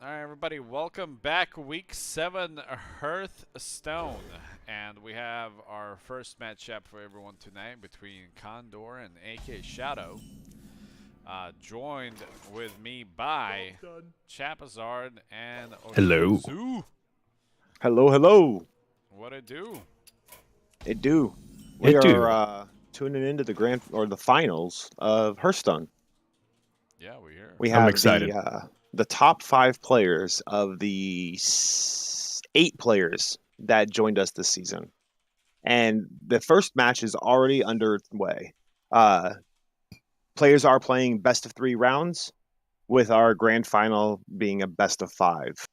All right, everybody, welcome back. Week 7 Hearthstone. And we have our first matchup for everyone tonight between Condor and AK Shadow. Joined with me by Chapazard and Hello. Zoo. Hello, hello. What it do? It do. We are tuning into the finals of Hearthstone. Yeah, we're here. We I'm have excited. the top 5 players of the 8 players that joined us this season. And the first match is already underway. Players are playing best of 3 rounds, with our grand final being a best of 5.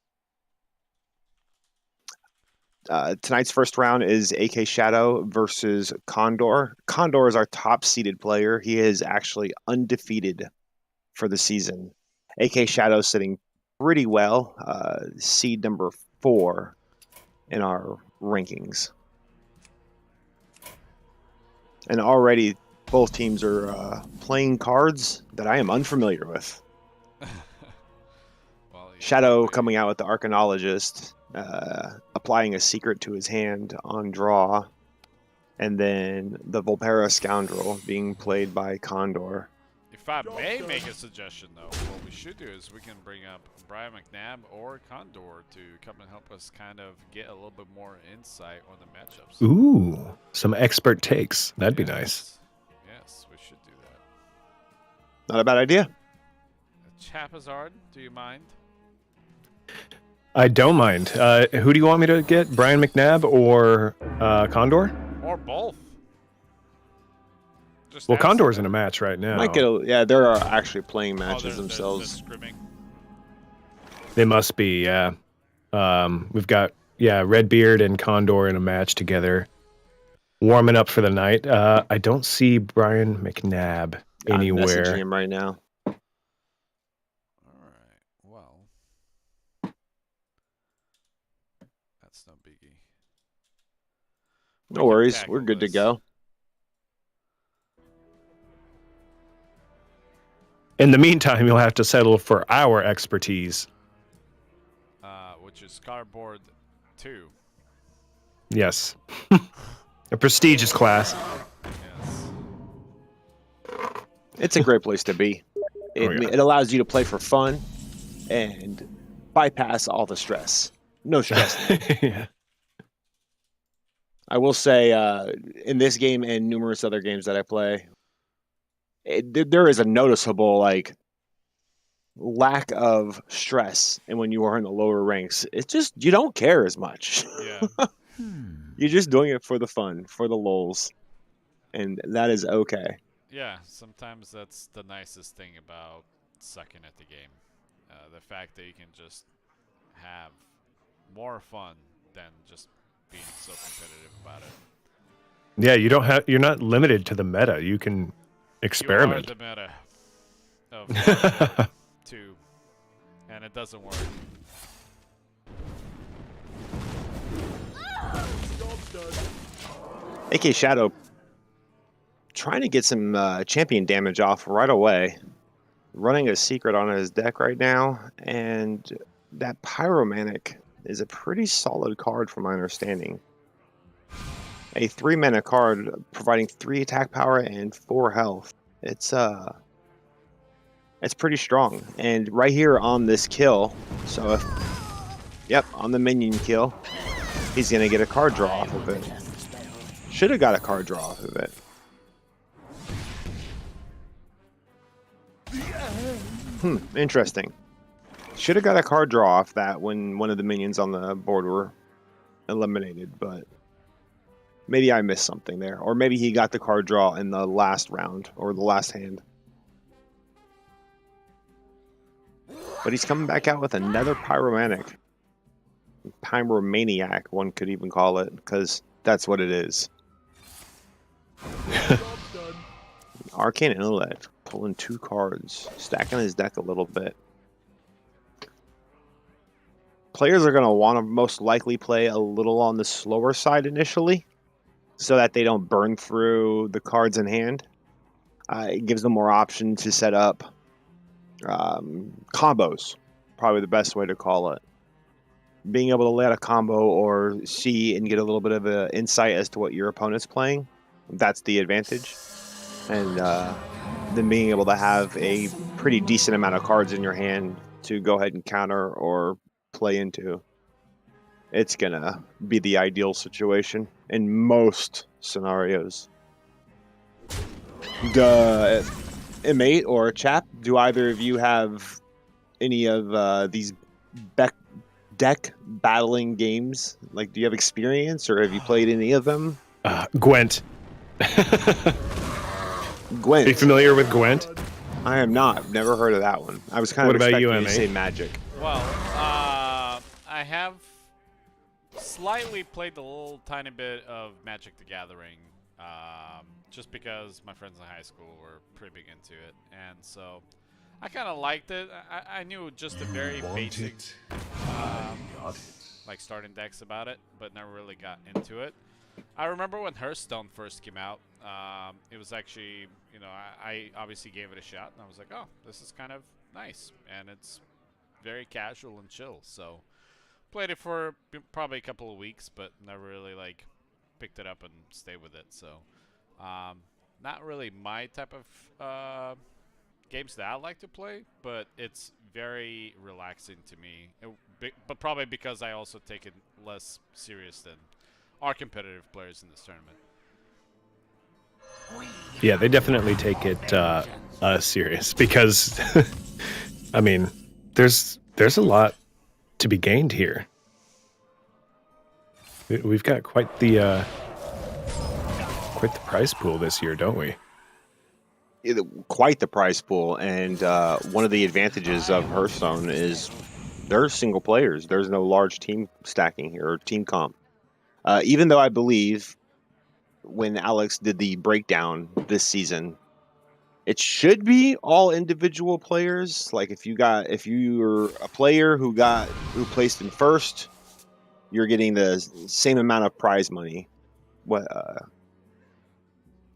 Tonight's first round is AK Shadow versus Condor. Condor is our top seeded player. He is actually undefeated for the season. AK Shadow sitting pretty well, seed number 4 in our rankings. And already both teams are playing cards that I am unfamiliar with. Well, Shadow coming out with the Arcanologist, applying a secret to his hand on draw, and then the Volpera Scoundrel being played by Condor. I may make a suggestion, though, what we should do is we can bring up Brian McNabb or Condor to come and help us kind of get a little bit more insight on the matchups. Ooh, some expert takes. That'd be nice. Yes, we should do that. Not a bad idea. Chapazard, do you mind? I don't mind. Who do you want me to get? Brian McNabb or Condor? Or both. Just Well, ask Condor's them. in a match right now. Might get yeah, they're actually playing Oh, matches they're themselves. scrimming. They must be, yeah. We've got, Redbeard and Condor in a match together, warming up for the night. I don't see Brian McNabb I'm messaging anywhere. him right now. All right. Well, that's no biggie. No worries. We're good to go. In the meantime, you'll have to settle for our expertise. Which is Cardboard 2. Yes. A prestigious class. Yes. It's a great place to be. It allows you to play for fun and bypass all the stress. No stress. Yeah. I will say, in this game and numerous other games that I play, there is a noticeable lack of stress. And when you are in the lower ranks, it's just you don't care as much. Yeah. You're just doing it for the fun, for the lulz, and that is okay. Yeah, sometimes that's the nicest thing about sucking at the game. The fact that you can just have more fun than just being so competitive about it. Yeah, you're not limited to the meta. You can experiment. You are the meta of 2, and it doesn't work. AK Shadow trying to get some champion damage off right away. Running a secret on his deck right now, and that Pyromanic is a pretty solid card from my understanding. A 3-mana card providing 3 attack power and 4 health. It's pretty strong. And right here on this kill, so on the minion kill, he's gonna get a card draw off of it. Should have got a card draw off of it. Interesting. Should have got a card draw off that when one of the minions on the board were eliminated, but maybe I missed something there. Or maybe he got the card draw in the last round or the last hand. But he's coming back out with another Pyromanic. Pyromaniac, one could even call it, because that's what it is. Arcane Intellect, pulling 2 cards, stacking his deck a little bit. Players are going to want to most likely play a little on the slower side initially, so that they don't burn through the cards in hand. It gives them more option to set up combos, probably the best way to call it. Being able to lay out a combo or see and get a little bit of an insight as to what your opponent's playing, that's the advantage. And then being able to have a pretty decent amount of cards in your hand to go ahead and counter or play into. It's going to be the ideal situation in most scenarios. M8 or Chap, do either of you have any of these deck battling games? Like, do you have experience or have you played any of them? Gwent. Gwent. Are you familiar with Gwent? I am not. I've never heard of that one. I was kind of expecting you to say Magic. Well, I have slightly played a little tiny bit of Magic the Gathering, just because my friends in high school were pretty big into it, and so I kind of liked it. I knew just a very basic, like starting decks about it, but never really got into it. I remember when Hearthstone first came out. It was actually, I obviously gave it a shot, and I was like, oh, this is kind of nice, and it's very casual and chill. So played it for probably a couple of weeks, but never really picked it up and stayed with it. So not really my type of games that I like to play, but it's very relaxing to me. But probably because I also take it less serious than our competitive players in this tournament. Yeah, they definitely take it serious because, I mean, there's a lot to be gained here. We've got quite the prize pool this year, don't we? Quite the prize pool, and one of the advantages of Hearthstone is there's single players. There's no large team stacking here or team comp. Even though I believe when Alex did the breakdown this season, it should be all individual players. Like if you're a player who placed in first, you're getting the same amount of prize money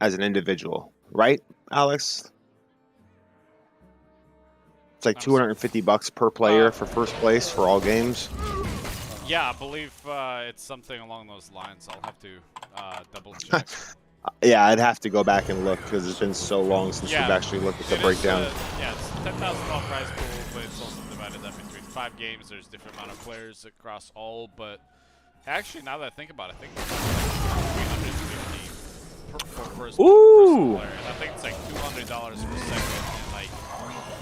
as an individual, right, Alex? It's like $250 per player for first place for all games. Yeah, I believe it's something along those lines. I'll have to double check. Yeah, I'd have to go back and look because it's been so long since we've actually looked at the breakdown. It's $10,000 prize pool, but it's also divided up between 5 games. There's different amount of players across all, but actually, now that I think about it, I think it's like 350 for first player. And I think it's like $200 for second and like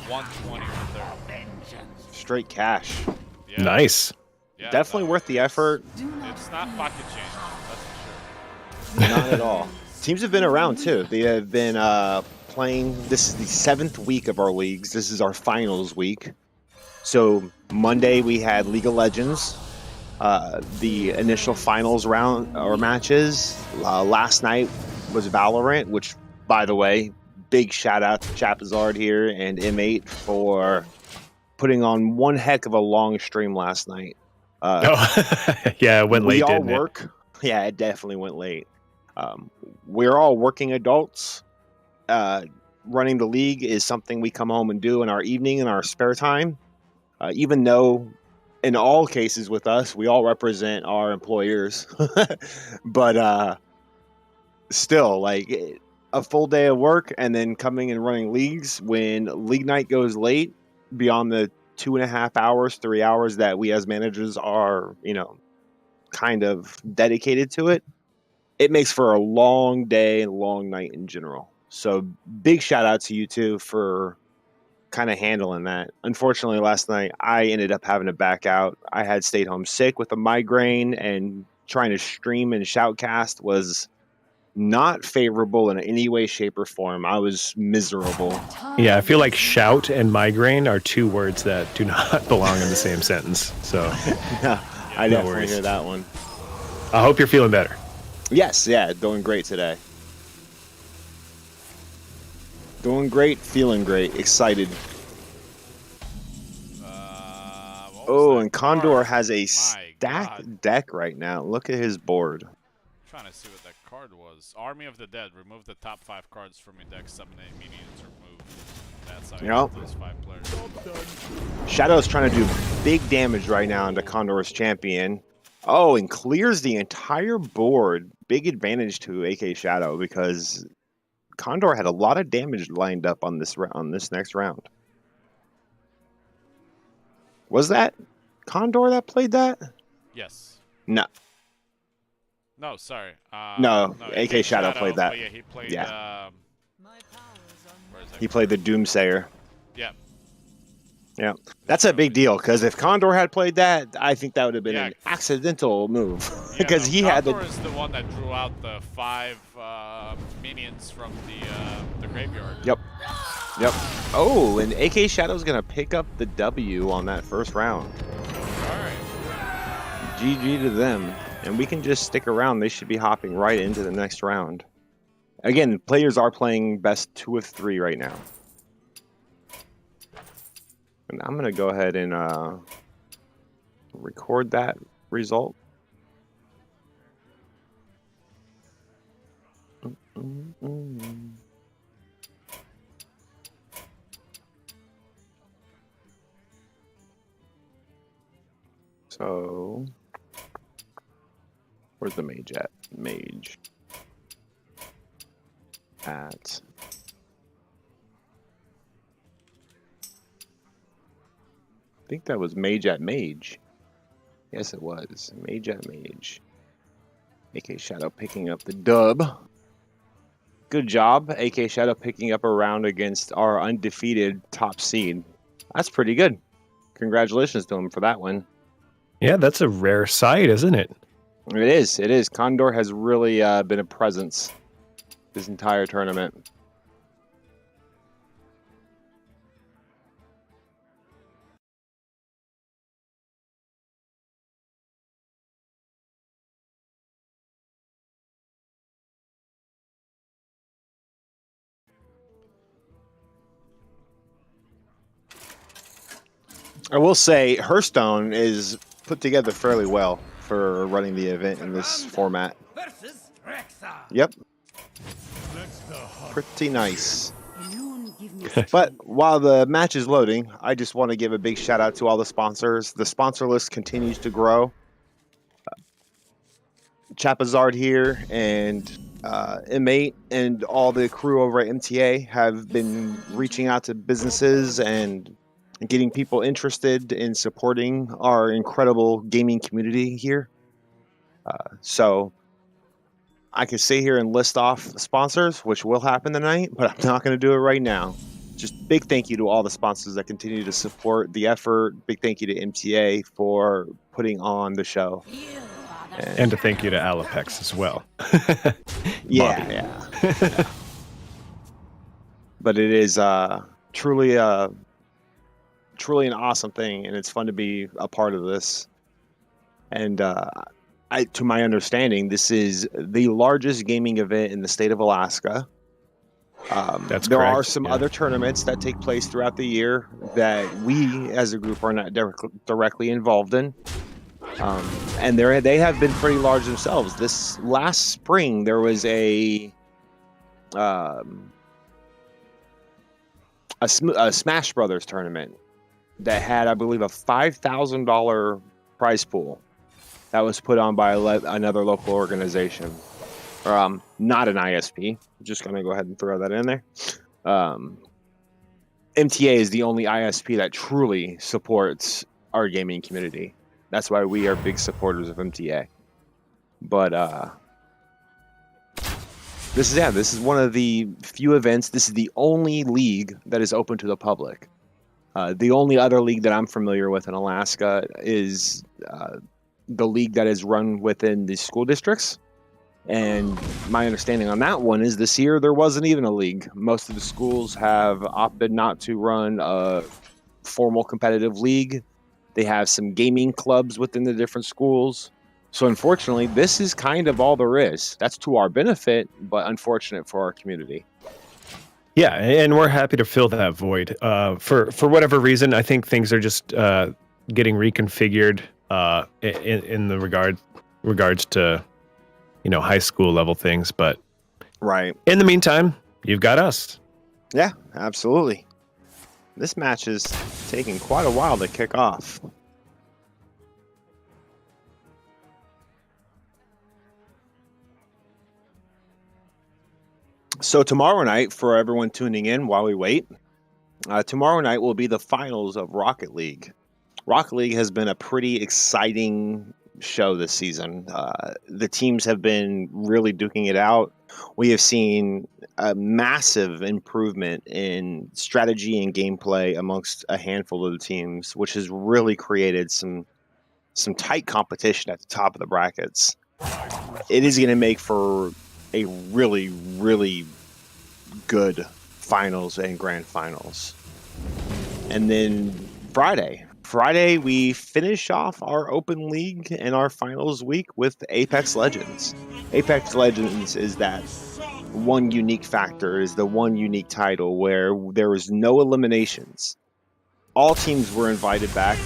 120 for third. Straight cash. Yeah. Nice. Yeah, definitely worth the effort. It's not pocket change, that's for sure. Not at all. Teams have been around too. They have been playing. This is the 7th week of our leagues. This is our finals week. So Monday we had League of Legends, the initial finals round or matches. Last night was Valorant, which, by the way, big shout out to Chapazard here and M8 for putting on one heck of a long stream last night. Yeah, it went late. We all didn't work. Yeah, it definitely went late. We're all working adults. Running the league is something we come home and do in our evening, in our spare time. Even though, in all cases with us, we all represent our employers. But still, like a full day of work and then coming and running leagues when league night goes late, beyond the 2.5 hours, 3 hours that we as managers are, kind of dedicated to it. It makes for a long day and long night in general. So big shout out to you two for kind of handling that. Unfortunately, last night I ended up having to back out. I had stayed home sick with a migraine, and trying to stream and shoutcast was not favorable in any way, shape, or form. I was miserable. Yeah, I feel like shout and migraine are 2 words that do not belong in the same sentence. So I definitely hear that one. I hope you're feeling better. Yes, yeah, doing great today. Doing great, feeling great, excited. And Condor has a stacked deck right now. Look at his board. I'm trying to see what that card was. Army of the Dead. Remove the top 5 cards from your deck. Summon any minions or move. That's how you get those 5 players. Shadow's trying to do big damage right now into Condor's champion. Oh, and clears the entire board. Big advantage to AK Shadow because Condor had a lot of damage lined up on this next round. Was that Condor that played that? Yes. No. No, sorry. No, AK Shadow played that. Yeah, he played. Yeah. He played the Doomsayer. Yeah. Yeah, that's a big deal because if Condor had played that, I think that would have been an accidental move because Condor is the one that drew out the 5 minions from the graveyard. Yep. Oh, and AK Shadow's gonna pick up the W on that first round. All right. GG to them, and we can just stick around. They should be hopping right into the next round. Again, players are playing best 2 of 3 right now. And I'm going to go ahead and record that result. So, where's the mage at? Mage at think that was Mage at Mage. Yes, it was. Mage at Mage. AK Shadow picking up the dub. Good job, AK Shadow picking up a round against our undefeated top seed. That's pretty good. Congratulations to him for that one. Yeah, that's a rare sight, isn't it? It is. It is. Condor has really been a presence this entire tournament. I will say Hearthstone is put together fairly well for running the event in this format. Yep. Pretty nice. But while the match is loading, I just want to give a big shout out to all the sponsors. The sponsor list continues to grow. Chapazard here and M8 and all the crew over at MTA have been reaching out to businesses and getting people interested in supporting our incredible gaming community here. So I could sit here and list off sponsors, which will happen tonight, but I'm not going to do it right now. Just big thank you to all the sponsors that continue to support the effort. Big thank you to MTA for putting on the show. And to thank you to Alapex as well. Yeah. But it is truly an awesome thing, and it's fun to be a part of this. And to my understanding, this is the largest gaming event in the state of Alaska. That's there correct. are some other tournaments that take place throughout the year that we as a group are not directly involved in. And they have been pretty large themselves. This last spring, there was a Smash Brothers tournament that had, I believe, a $5,000 prize pool that was put on by another local organization. Not an ISP. I'm just going to go ahead and throw that in there. MTA is the only ISP that truly supports our gaming community. That's why we are big supporters of MTA. But this is one of the few events. This is the only league that is open to the public. The only other league that I'm familiar with in Alaska is the league that is run within the school districts. And my understanding on that one is this year there wasn't even a league. Most of the schools have opted not to run a formal competitive league. They have some gaming clubs within the different schools. So unfortunately, this is kind of all there is. That's to our benefit, but unfortunate for our community. Yeah, and we're happy to fill that void. For whatever reason, I think things are just getting reconfigured in the regards to high school level things. But right in the meantime, you've got us. Yeah, absolutely. This match is taking quite a while to kick off. So tomorrow night, for everyone tuning in while we wait, tomorrow night will be the finals of Rocket League. Rocket League has been a pretty exciting show this season. The teams have been really duking it out. We have seen a massive improvement in strategy and gameplay amongst a handful of the teams, which has really created some tight competition at the top of the brackets. It is going to make for a really, really good finals and grand finals. And then Friday, we finish off our open league and our finals week with Apex Legends. Apex Legends is that one unique factor, is the one unique title where there was no eliminations. All teams were invited back.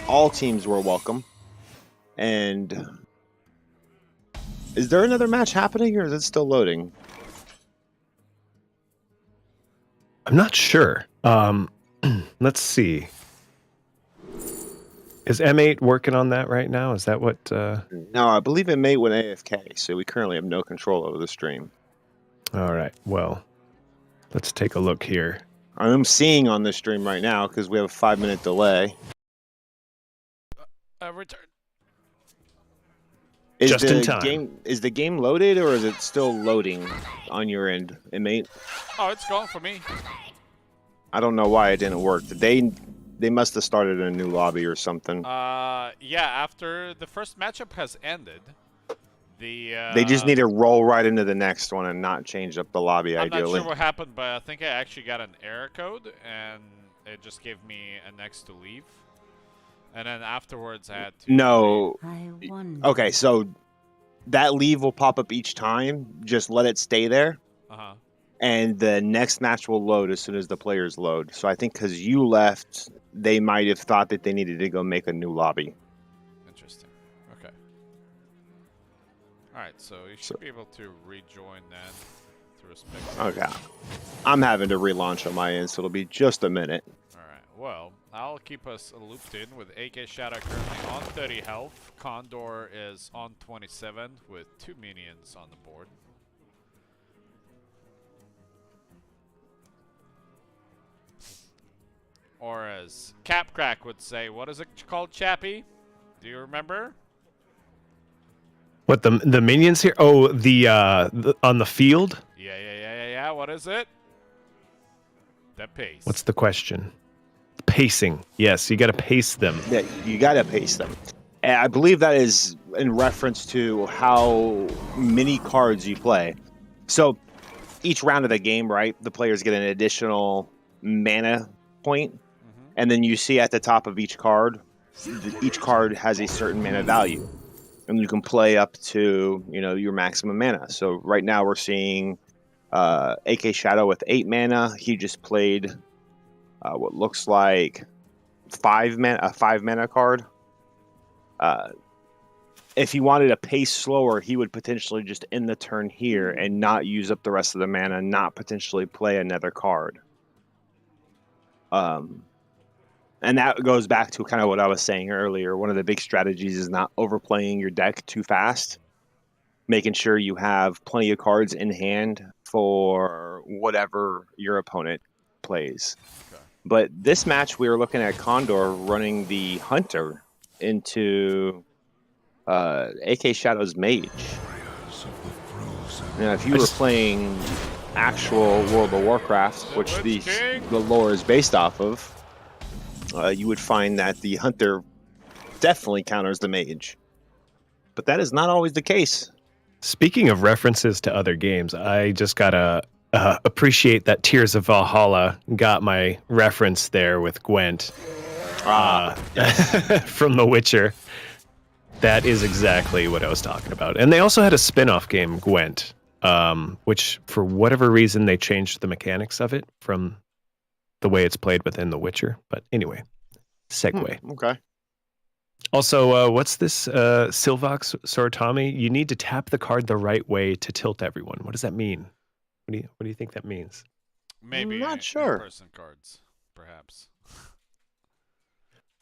All teams were welcome. And is there another match happening, or is it still loading? I'm not sure. Let's see. Is M8 working on that right now? Is that what? No, I believe it may went AFK, so we currently have no control over the stream. All right. Well, let's take a look here. I'm seeing on the stream right now because we have a 5-minute delay. Return. Just in time. Is the game loaded or is it still loading on your end, inmate? Oh, it's going for me. I don't know why it didn't work. They must have started a new lobby or something. Yeah, after the first matchup has ended, They just need to roll right into the next one and not change up the lobby, I'm ideally. not sure what happened, but I think I actually got an error code, and it just gave me an X to leave. And then afterwards, I had to... No. I wonder. Okay, so that leave will pop up each time. Just let it stay there. Uh-huh. And the next match will load as soon as the players load. So I think because you left, they might have thought that they needed to go make a new lobby. Interesting. Okay. Alright, so you should be able to rejoin then. To respect. Okay. I'm having to relaunch on my end, so it'll be just a minute. Alright, well, I'll keep us looped in with AK Shadow currently on 30 health. Condor is on 27 with 2 minions on the board. Or as Capcrack would say, what is it called, Chappie? Do you remember? What, the minions here? Oh, the on the field? Yeah. What is it? The pace. What's the question? Pacing. Yes, you got to pace them. Yeah, you got to pace them. And I believe that is in reference to how many cards you play. So each round of the game, right, the players get an additional mana point. And then you see at the top of each card has a certain mana value. And you can play up to, your maximum mana. So right now we're seeing AK Shadow with 8 mana. He just played what looks like a 5 mana card. If he wanted to pace slower, he would potentially just end the turn here and not use up the rest of the mana, not potentially play another card. And that goes back to kind of what I was saying earlier. One of the big strategies is not overplaying your deck too fast, making sure you have plenty of cards in hand for whatever your opponent plays. Okay. But this match, we were looking at Condor running the Hunter into AK Shadow's Mage. Now, if you were playing actual World of Warcraft, which the lore is based off of, you would find that the Hunter definitely counters the Mage. But that is not always the case. Speaking of references to other games, I just gotta appreciate that Tears of Valhalla got my reference there with Gwent from The Witcher. That is exactly what I was talking about. And they also had a spin-off game, Gwent, which for whatever reason they changed the mechanics of it from the way it's played within The Witcher. But anyway, segue. Okay. Also, what's this Silvox Sorotami? You need to tap the card the right way to tilt everyone. What does that mean? What do you think that means? Maybe I'm not sure. In-person cards, perhaps.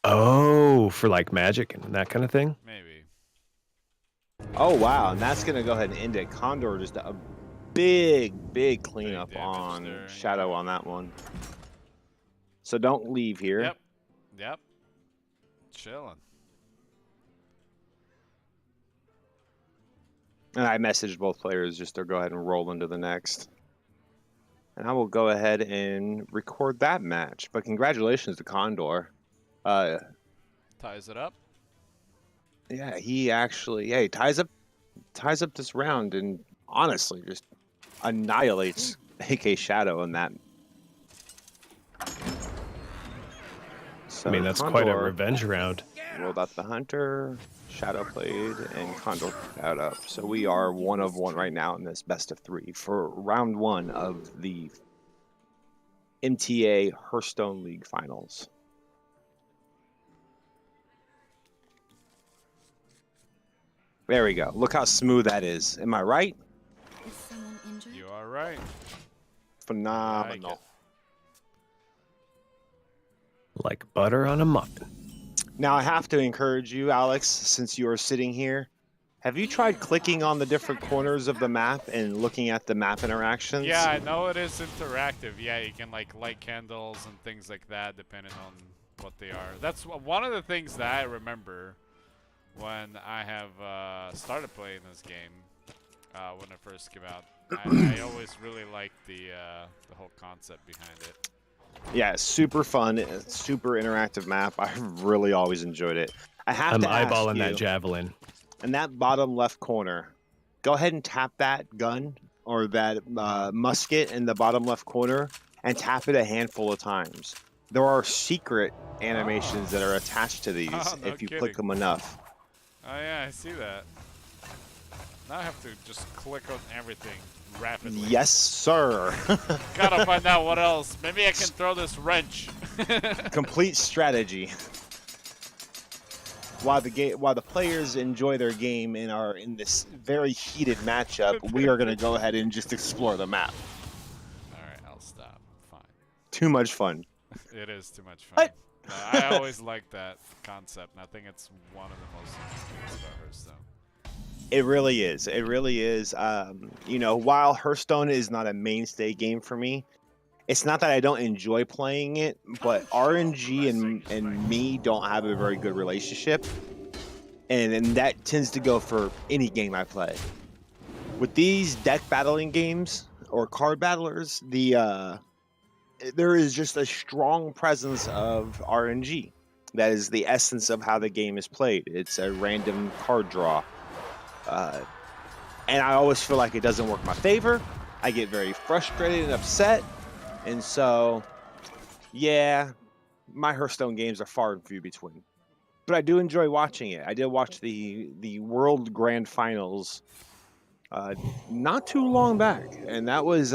Oh, for like Magic and that kind of thing? Maybe. Oh, wow. And that's going to go ahead and end it. Condor just a big cleanup on there, Shadow on that one. So don't leave here. Yep. Chilling. And I messaged both players just to go ahead and roll into the next. And I will go ahead and record that match. But congratulations to Condor. Ties it up. Yeah, he ties up this round and honestly just annihilates AK Shadow in that. So I mean, that's quite a revenge round. Rolled out the Hunter, Shadow played, and Condor out up. So we are 1 of 1 right now in this best of 3 for round 1 of the MTA Hearthstone League Finals. There we go. Look how smooth that is. Am I right? Is someone injured? You are right. Phenomenal. Like butter on a muffin. Now, I have to encourage you, Alex, since you are sitting here. Have you tried clicking on the different corners of the map and looking at the map interactions? Yeah, I know it is interactive. Yeah, you can like light candles and things like that depending on what they are. That's one of the things that I remember when I have started playing this game when it first came out. I always really liked the whole concept behind it. Yeah, super fun, super interactive map. I really always enjoyed it. I have I'm to ask eyeballing you, that javelin. in that bottom left corner, go ahead and tap that gun or that musket in the bottom left corner and tap it a handful of times. There are secret animations that are attached to these Oh, no if you kidding. click them enough. Oh yeah, I see that. Now I have to just click on everything rapidly. Yes, sir. Gotta find out what else. Maybe I can throw this wrench. Complete strategy. While the players enjoy their game and are in this very heated matchup, we are going to go ahead and just explore the map. Alright, I'll stop. Fine. Too much fun. It is too much fun. What? I always like that concept, and I think it's one of the most interesting things about Hearthstone. It really is. It really is. You know, while Hearthstone is not a mainstay game for me, it's not that I don't enjoy playing it, but RNG and me don't have a very good relationship. And that tends to go for any game I play. With these deck battling games or card battlers, there is just a strong presence of RNG. That is the essence of how the game is played. It's a random card draw. And I always feel like it doesn't work in my favor. I get very frustrated and upset. And so, yeah, my Hearthstone games are far and few between. But I do enjoy watching it. I did watch the World Grand Finals not too long back, and that was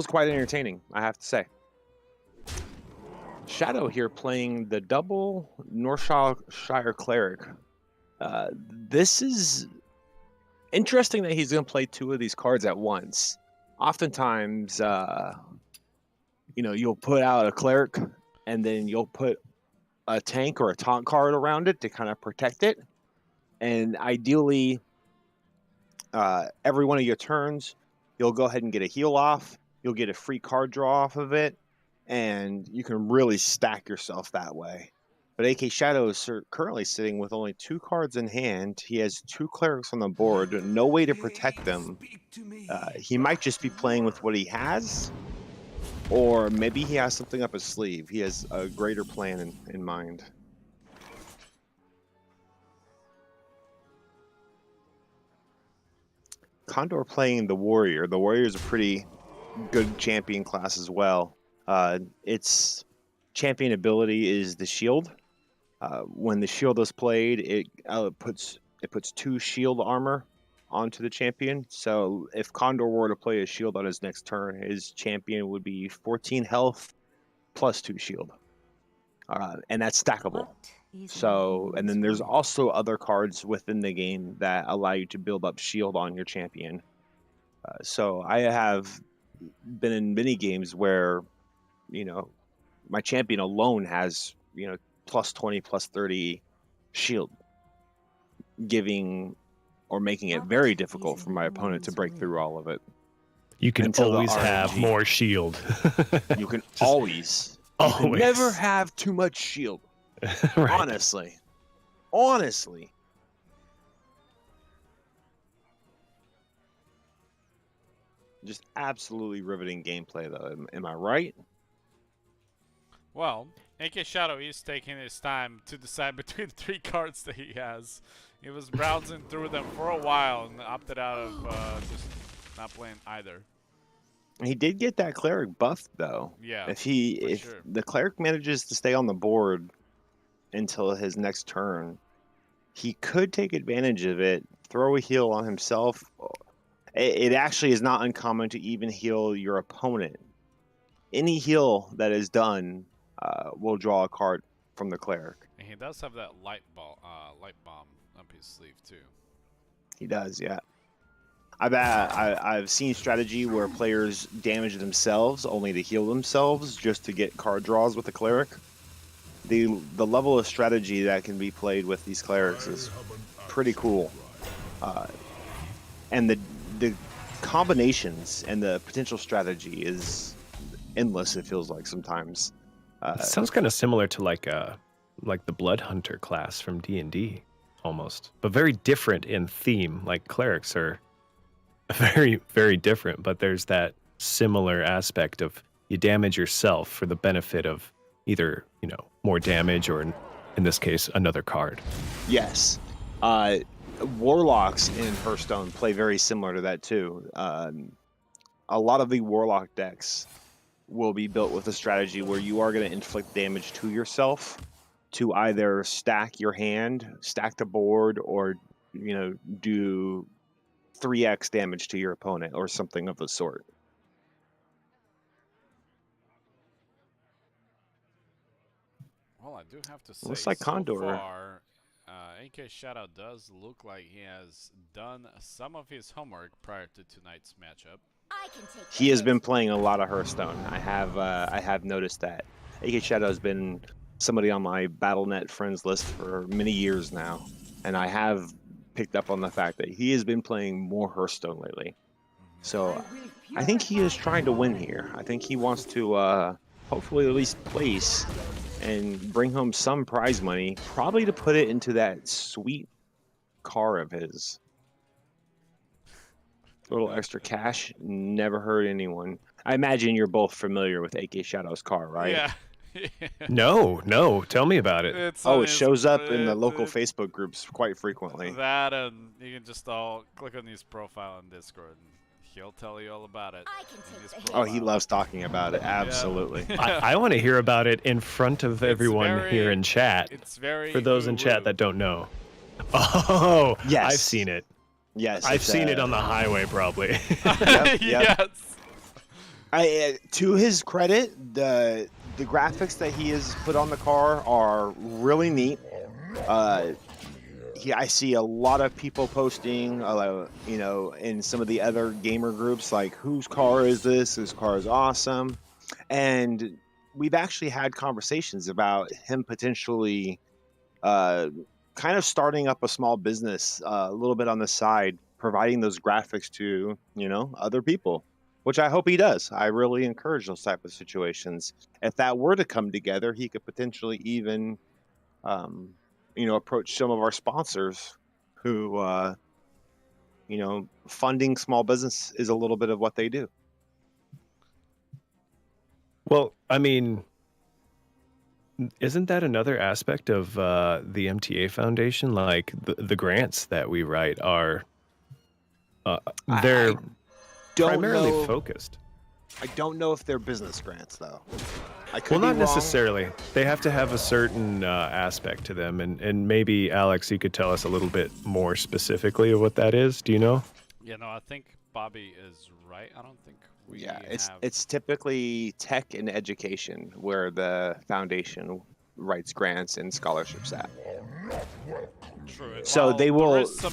quite entertaining, I have to say. Shadow here playing the double Northshire Cleric. This is interesting that he's going to play two of these cards at once. Oftentimes, you know, you'll put out a Cleric, and then you'll put a tank or a taunt card around it to kind of protect it. And ideally, every one of your turns, you'll go ahead and get a heal off. You'll get a free card draw off of it, and you can really stack yourself that way. But AK Shadow is currently sitting with only 2 cards in hand. He has 2 clerics on the board, no way to protect them. He might just be playing with what he has, or maybe he has something up his sleeve. He has a greater plan in mind. Condor playing the Warrior. The Warrior is a pretty good champion class as well. Its champion ability is the shield. When the shield is played, it puts 2 shield armor onto the champion. So if Condor were to play a shield on his next turn, his champion would be 14 health plus 2 shield. And that's stackable. So, and then there's also other cards within the game that allow you to build up shield on your champion. So I have been in many games where, you know, my champion alone has, you know, plus 20, plus 30 shield, giving or making it very difficult for my opponent to break through all of it. You can Until the always have RNG. more shield. You can Just always. You can always. never have too much shield. Right. Honestly. Just absolutely riveting gameplay, though. Am I right? Well, AK Shadow is taking his time to decide between 3 cards that he has. He was browsing through them for a while and opted out of just not playing either. He did get that cleric buffed, though. Yeah, If sure. the cleric manages to stay on the board until his next turn, he could take advantage of it, throw a heal on himself. It actually is not uncommon to even heal your opponent. Any heal that is done will draw a card from the cleric. And he does have that light bomb up his sleeve too. He does, yeah. I've seen strategy where players damage themselves only to heal themselves just to get card draws with the cleric. The level of strategy that can be played with these clerics is pretty cool. And the combinations and the potential strategy is endless, it feels like sometimes. It sounds kind of similar to like like the Blood Hunter class from D&D almost, but very different in theme. Like clerics are very, very different, but there's that similar aspect of you damage yourself for the benefit of either, more damage or in this case, another card. Yes. Warlocks in Hearthstone play very similar to that too. A lot of the Warlock decks will be built with a strategy where you are going to inflict damage to yourself to either stack your hand, stack the board, or do 3x damage to your opponent or something of the sort. Well, I do have to say, Looks like so Condor. far, AK Shadow does look like he has done some of his homework prior to tonight's matchup. He has been playing a lot of Hearthstone. I have noticed that. AK Shadow has been somebody on my BattleNet friends list for many years now, and I have picked up on the fact that he has been playing more Hearthstone lately. So I think he is trying to win here. I think he wants to hopefully at least place and bring home some prize money, probably to put it into that sweet car of his. A little extra cash, never hurt anyone. I imagine you're both familiar with AK Shadow's car, right? Yeah. No, tell me about it. It shows up in the local Facebook groups quite frequently. That, and you can just all click on his profile on Discord, and he'll tell you all about it. Oh, he loves talking about it. Absolutely. Yeah. I want to hear about it in front of everyone here in chat. It's very for those in chat that don't know. Oh, yes, I've seen it. Yes, I've seen it on the highway, probably. Yep. Yes. To his credit, the graphics that he has put on the car are really neat. I see a lot of people posting, in some of the other gamer groups, like, whose car is this? This car is awesome. And we've actually had conversations about him potentially kind of starting up a small business a little bit on the side, providing those graphics to, other people, which I hope he does. I really encourage those type of situations. If that were to come together, he could potentially even, approach some of our sponsors who, funding small business is a little bit of what they do. Well, I mean, isn't that another aspect of the MTA Foundation? Like the grants that we write are, they're primarily focused. I don't know if they're business grants, though. Well, not necessarily. They have to have a certain aspect to them, and maybe, Alex, you could tell us a little bit more specifically of what that is. Do you know? I think Bobby is right. I don't think we it's typically tech and education where the foundation writes grants and scholarships at. True. So they will. There is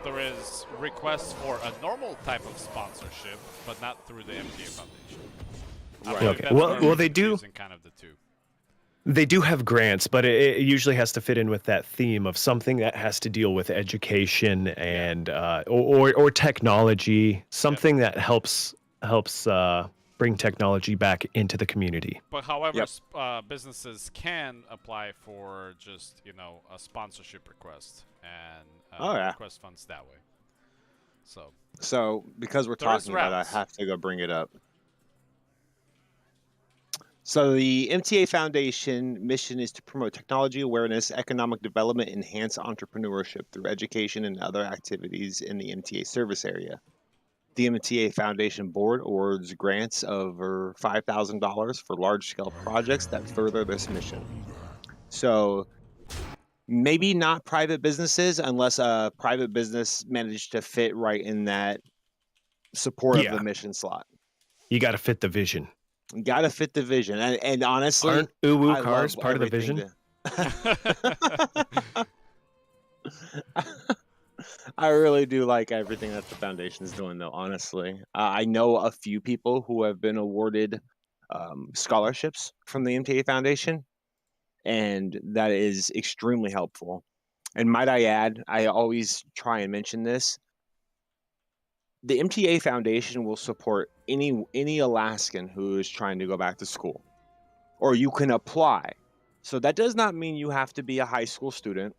there is requests for a normal type of sponsorship, but not through the MTA Foundation. Right. Okay. Well, they do. Kind of the two. They do have grants, but it usually has to fit in with that theme of something that has to deal with education and or technology, something that helps bring technology back into the community. But however, businesses can apply for just a sponsorship request and request funds that way. So because we're talking about it, I have to go bring it up. So the MTA Foundation mission is to promote technology awareness, economic development, enhance entrepreneurship through education and other activities in the MTA service area. The MTA Foundation Board awards grants over $5,000 for large-scale projects that further this mission. So maybe not private businesses unless a private business managed to fit right in that support of the mission slot. You got to fit the vision. Got to fit the vision, and honestly, aren't Uwu cars part of the vision? I really do like everything that the foundation is doing, though. Honestly, I know a few people who have been awarded scholarships from the MTA Foundation, and that is extremely helpful. And might I add, I always try and mention this: the MTA Foundation will support any Alaskan who is trying to go back to school, or you can apply So that does not mean you have to be a high school student.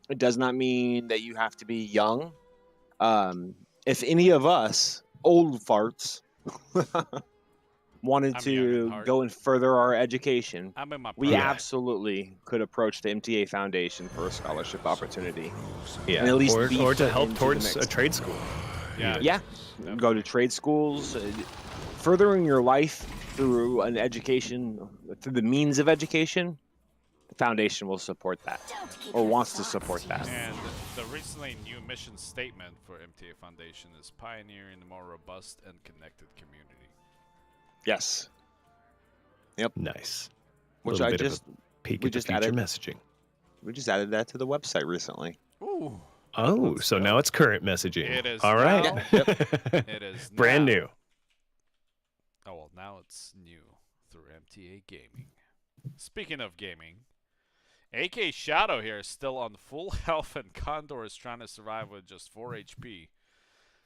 It does not mean that you have to be young. If any of us old farts wanted I'm young at to heart. go and further our education, I'm in my we prime. absolutely could approach the MTA Foundation for a scholarship opportunity. Yeah, And at least be or to put help into the towards mix. a trade school. Yeah. even. Yeah, go to trade schools, furthering your life through an education, through the means of education. The foundation will support that, or wants to support that. And the recently new mission statement for MTA Foundation is pioneering a more robust and connected community. Yes, Nice. which Little I bit of a just peek we at the just future added. messaging. We just added that to the website recently. Ooh. Oh, Let's so go. now it's current messaging. It is All right. now. It is Brand now. new. Oh, well, now it's new through MTA Gaming. Speaking of gaming, AK Shadow here is still on full health, and Condor is trying to survive with just 4 HP.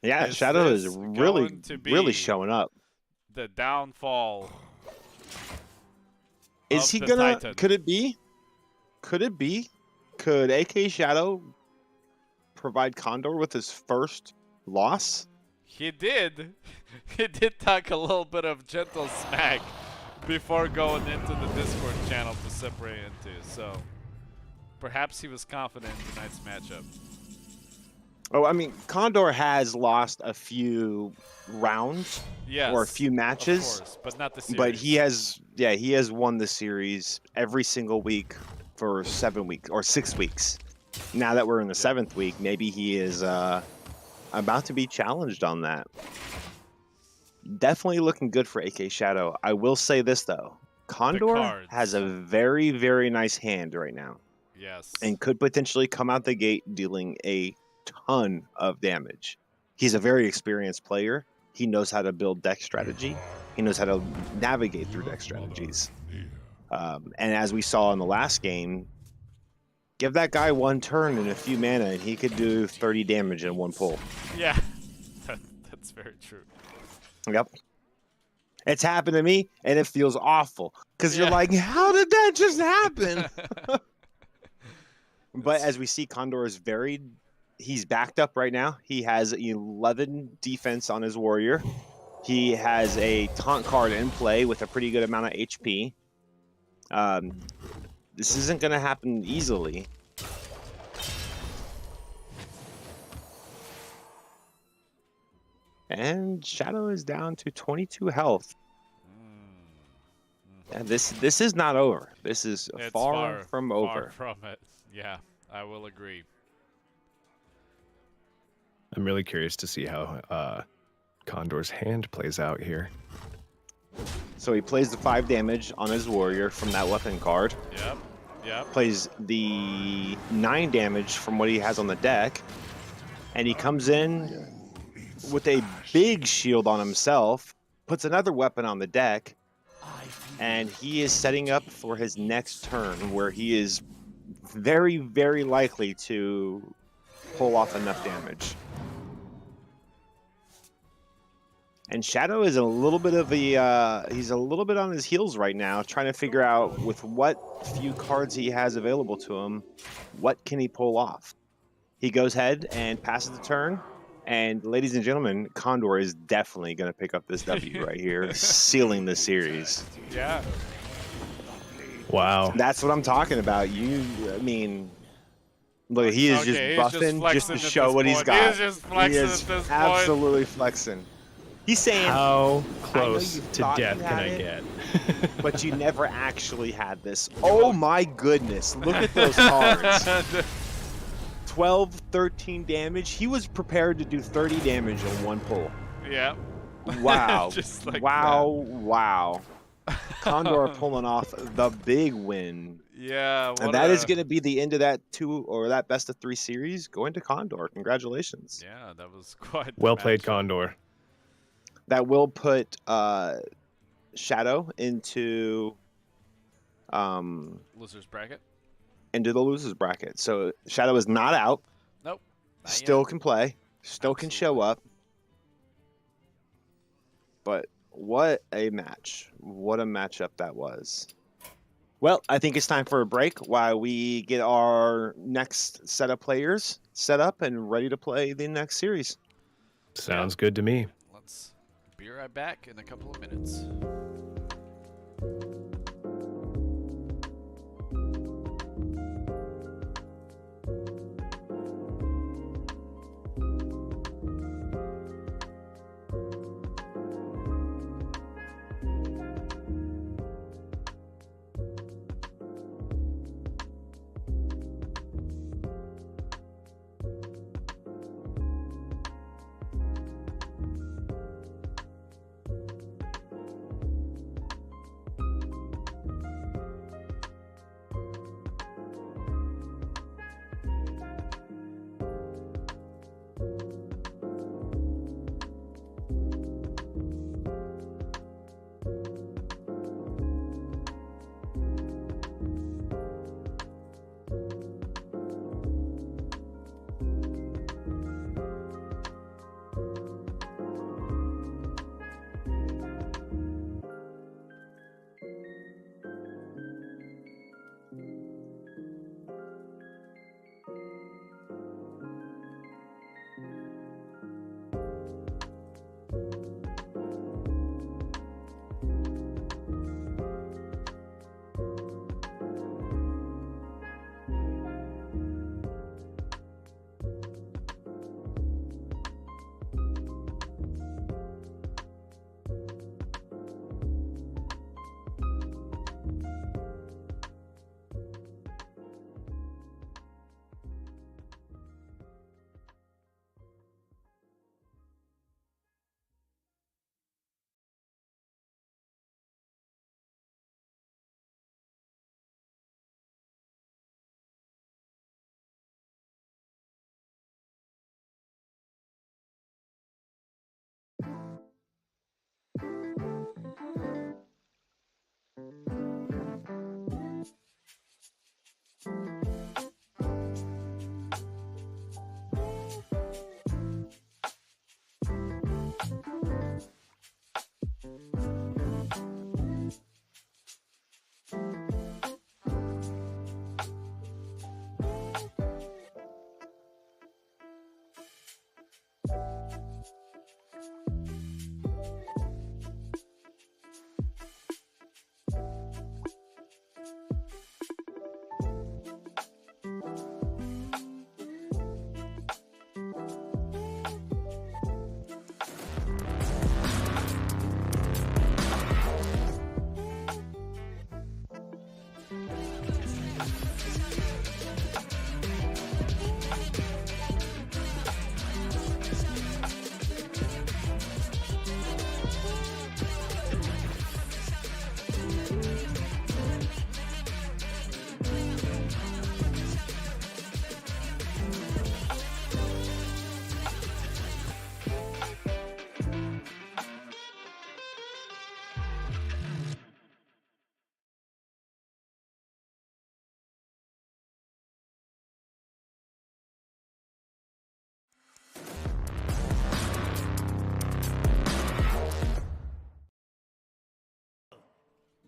Yeah, Is Shadow is this really, going to really be showing up. The downfall. Is of he the gonna? Titan. Could it be? Could it be? Could AK Shadow provide Condor with his first loss? He did. He did talk a little bit of gentle smack before going into the Discord channel to separate into. So perhaps he was confident in tonight's matchup. Oh, I mean, Condor has lost a few rounds Yes. or a few matches, Of course, but not the series. but he has won the series every single week for 7 weeks or 6 weeks. Now that we're in the 7th week, maybe he is about to be challenged on that. Definitely looking good for AK Shadow. I will say this though, Condor cards. has a very, very nice hand right now, Yes. and could potentially come out the gate dealing a ton of damage. He's a very experienced player. He knows how to build deck strategy. He knows how to navigate through deck strategies. And as we saw in the last game, give that guy one turn and a few mana, and he could do 30 damage in one pull. Yeah. That's very true. Yep. It's happened to me, and it feels awful. Because you're Yeah. like, how did that just happen? But as we see, Condor is he's backed up right now. He has 11 defense on his warrior. He has a taunt card in play with a pretty good amount of HP. This isn't going to happen easily. And Shadow is down to 22 health. And this is not over. This is It's far from over. Far from it. Yeah, I will agree. I'm really curious to see how Condor's hand plays out here. So he plays the 5 damage on his warrior from that weapon card. Yep. Yep. Plays the 9 damage from what he has on the deck. And he comes in with a big shield on himself, puts another weapon on the deck, and he is setting up for his next turn where he is very, very likely to pull off enough damage. And Shadow is a little bit of he's a little bit on his heels right now, trying to figure out with what few cards he has available to him, what can he pull off. He goes ahead and passes the turn, and ladies and gentlemen, Condor is definitely going to pick up this W right here, sealing the series. Yeah. Wow. That's what I'm talking about. I mean, look, he is just buffing just to show what he's got. He's just flexing He is at this point. absolutely flexing. He's saying, How you close to thought you death can had I it. get? but you never actually had this. Oh my goodness, look at those cards. 12, 13 damage. He was prepared to do 30 damage in one pull. Yeah. Wow. Just like wow. Condor pulling off the big win. Yeah. And that is going to be the end of that that best of 3 series. Going to Condor. Congratulations. Yeah, that was quite. Well played, matchup. Condor. That will put Shadow into Losers bracket. the losers bracket. So Shadow is not out. Nope. Not Still yet. can play. Still can show Absolutely. up. But what a match. What a matchup that was. Well, I think it's time for a break while we get our next set of players set up and ready to play the next series. Sounds good to me. Let's be right back in a couple of minutes.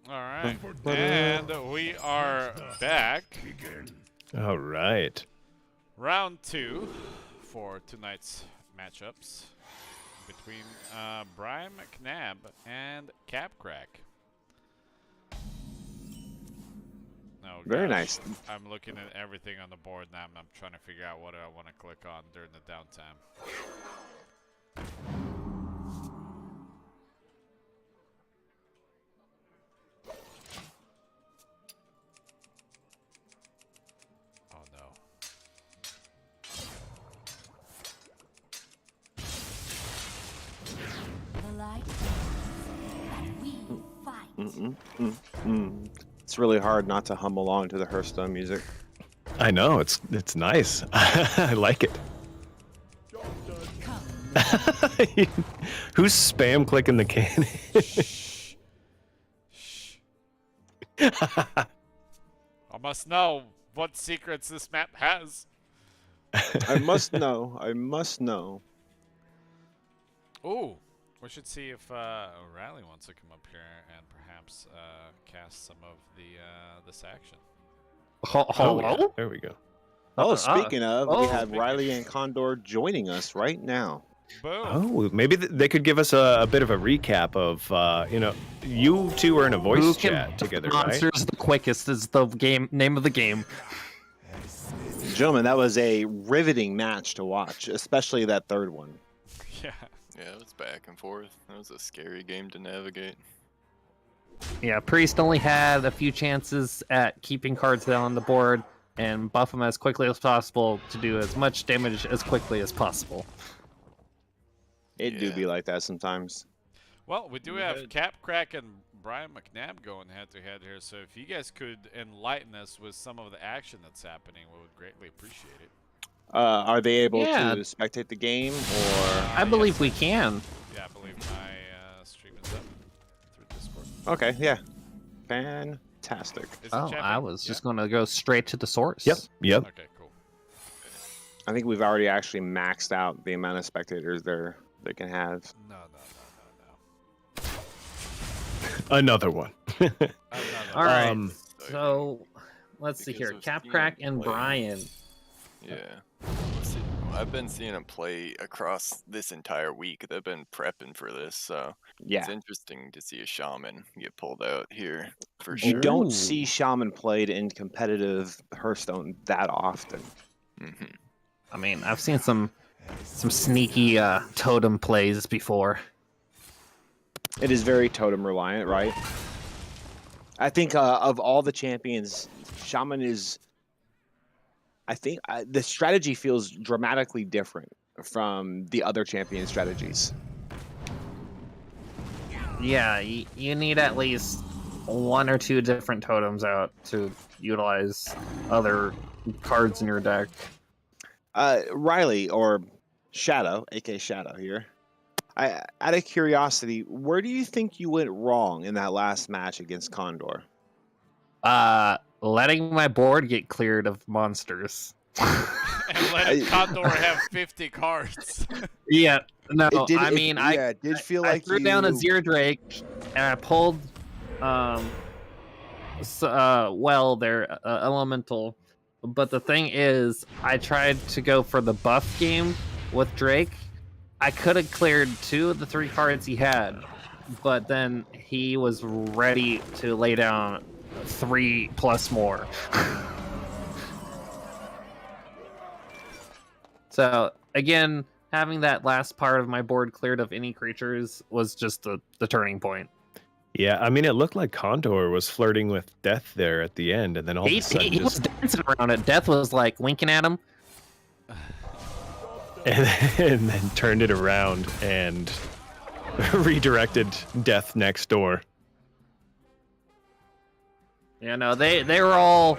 All right, and we are back. All right. Round 2 for tonight's matchups between Brian McNabb and Capcrack. Oh, Very gosh. nice. I'm looking at everything on the board now, and I'm trying to figure out what I want to click on during the downtime. Oh no. The light that we fight. It's really hard not to hum along to the Hearthstone music. I know it's nice. I like it. Who's spam clicking the cannon? Shh. Shh. I must know what secrets this map has. I must know. I must know. Ooh, We should see if Riley wants to come up here and perhaps cast some of this action. Oh, yeah. Hello? There we go. Oh, speaking of, we oh, have speaking. Riley and Condor joining us right now. Boom. Oh, maybe they could give us a bit of a recap of, you two are in a voice Who can chat together, right? monsters the quickest is the name of the game. Gentlemen, that was a riveting match to watch, especially that third one. Yeah. Yeah, it was back and forth. That was a scary game to navigate. Yeah, Priest only had a few chances at keeping cards down on the board and buff them as quickly as possible to do as much damage as quickly as possible. It do Yeah. be like that sometimes. Well, we do In the have head. Capcrack and Brian McNabb going head-to-head here, so if you guys could enlighten us with some of the action that's happening, we would greatly appreciate it. Are they able Yeah. to spectate the game, or? I believe yes. we can. Yeah, I believe my stream is up through Discord. Okay, yeah, fantastic. Is it Oh, champion? I was Yeah? just going to go straight to the source. Yep. Okay, cool. I think we've already actually maxed out the amount of spectators they can have. No. Another one. Another All right. Um, So let's see Because here. of Steam Capcrack and Play. Brian. Yeah. I've been seeing him play across this entire week. They've been prepping for this, so Yeah, it's interesting to see a shaman get pulled out here for you sure. don't Ooh. see Shaman played in competitive Hearthstone that often. Hmm. I mean, I've seen some sneaky totem plays before. It is very totem reliant, right? I think of all the champions, Shaman is. I think the strategy feels dramatically different from the other champion strategies. Yeah, you need at least one or two different totems out to utilize other cards in your deck. Riley or Shadow, aka Shadow here. Out of curiosity, where do you think you went wrong in that last match against Condor? Letting my board get cleared of monsters. And let Condor have 50 cards. Yeah, no, It did, I it- mean, yeah, it did feel I like threw you down a Zero Drake and I pulled, their elemental. But the thing is, I tried to go for the buff game with Drake. I could have cleared 2 of the 3 cards he had, but then he was ready to lay down 3 plus more. So again, having that last part of my board cleared of any creatures was just the turning point. Yeah, I mean, it looked like Condor was flirting with death there at the end, and then all of He a sudden was just... dancing around it. Death was like winking at him. and then turned it around and redirected Death next door. You know, they were all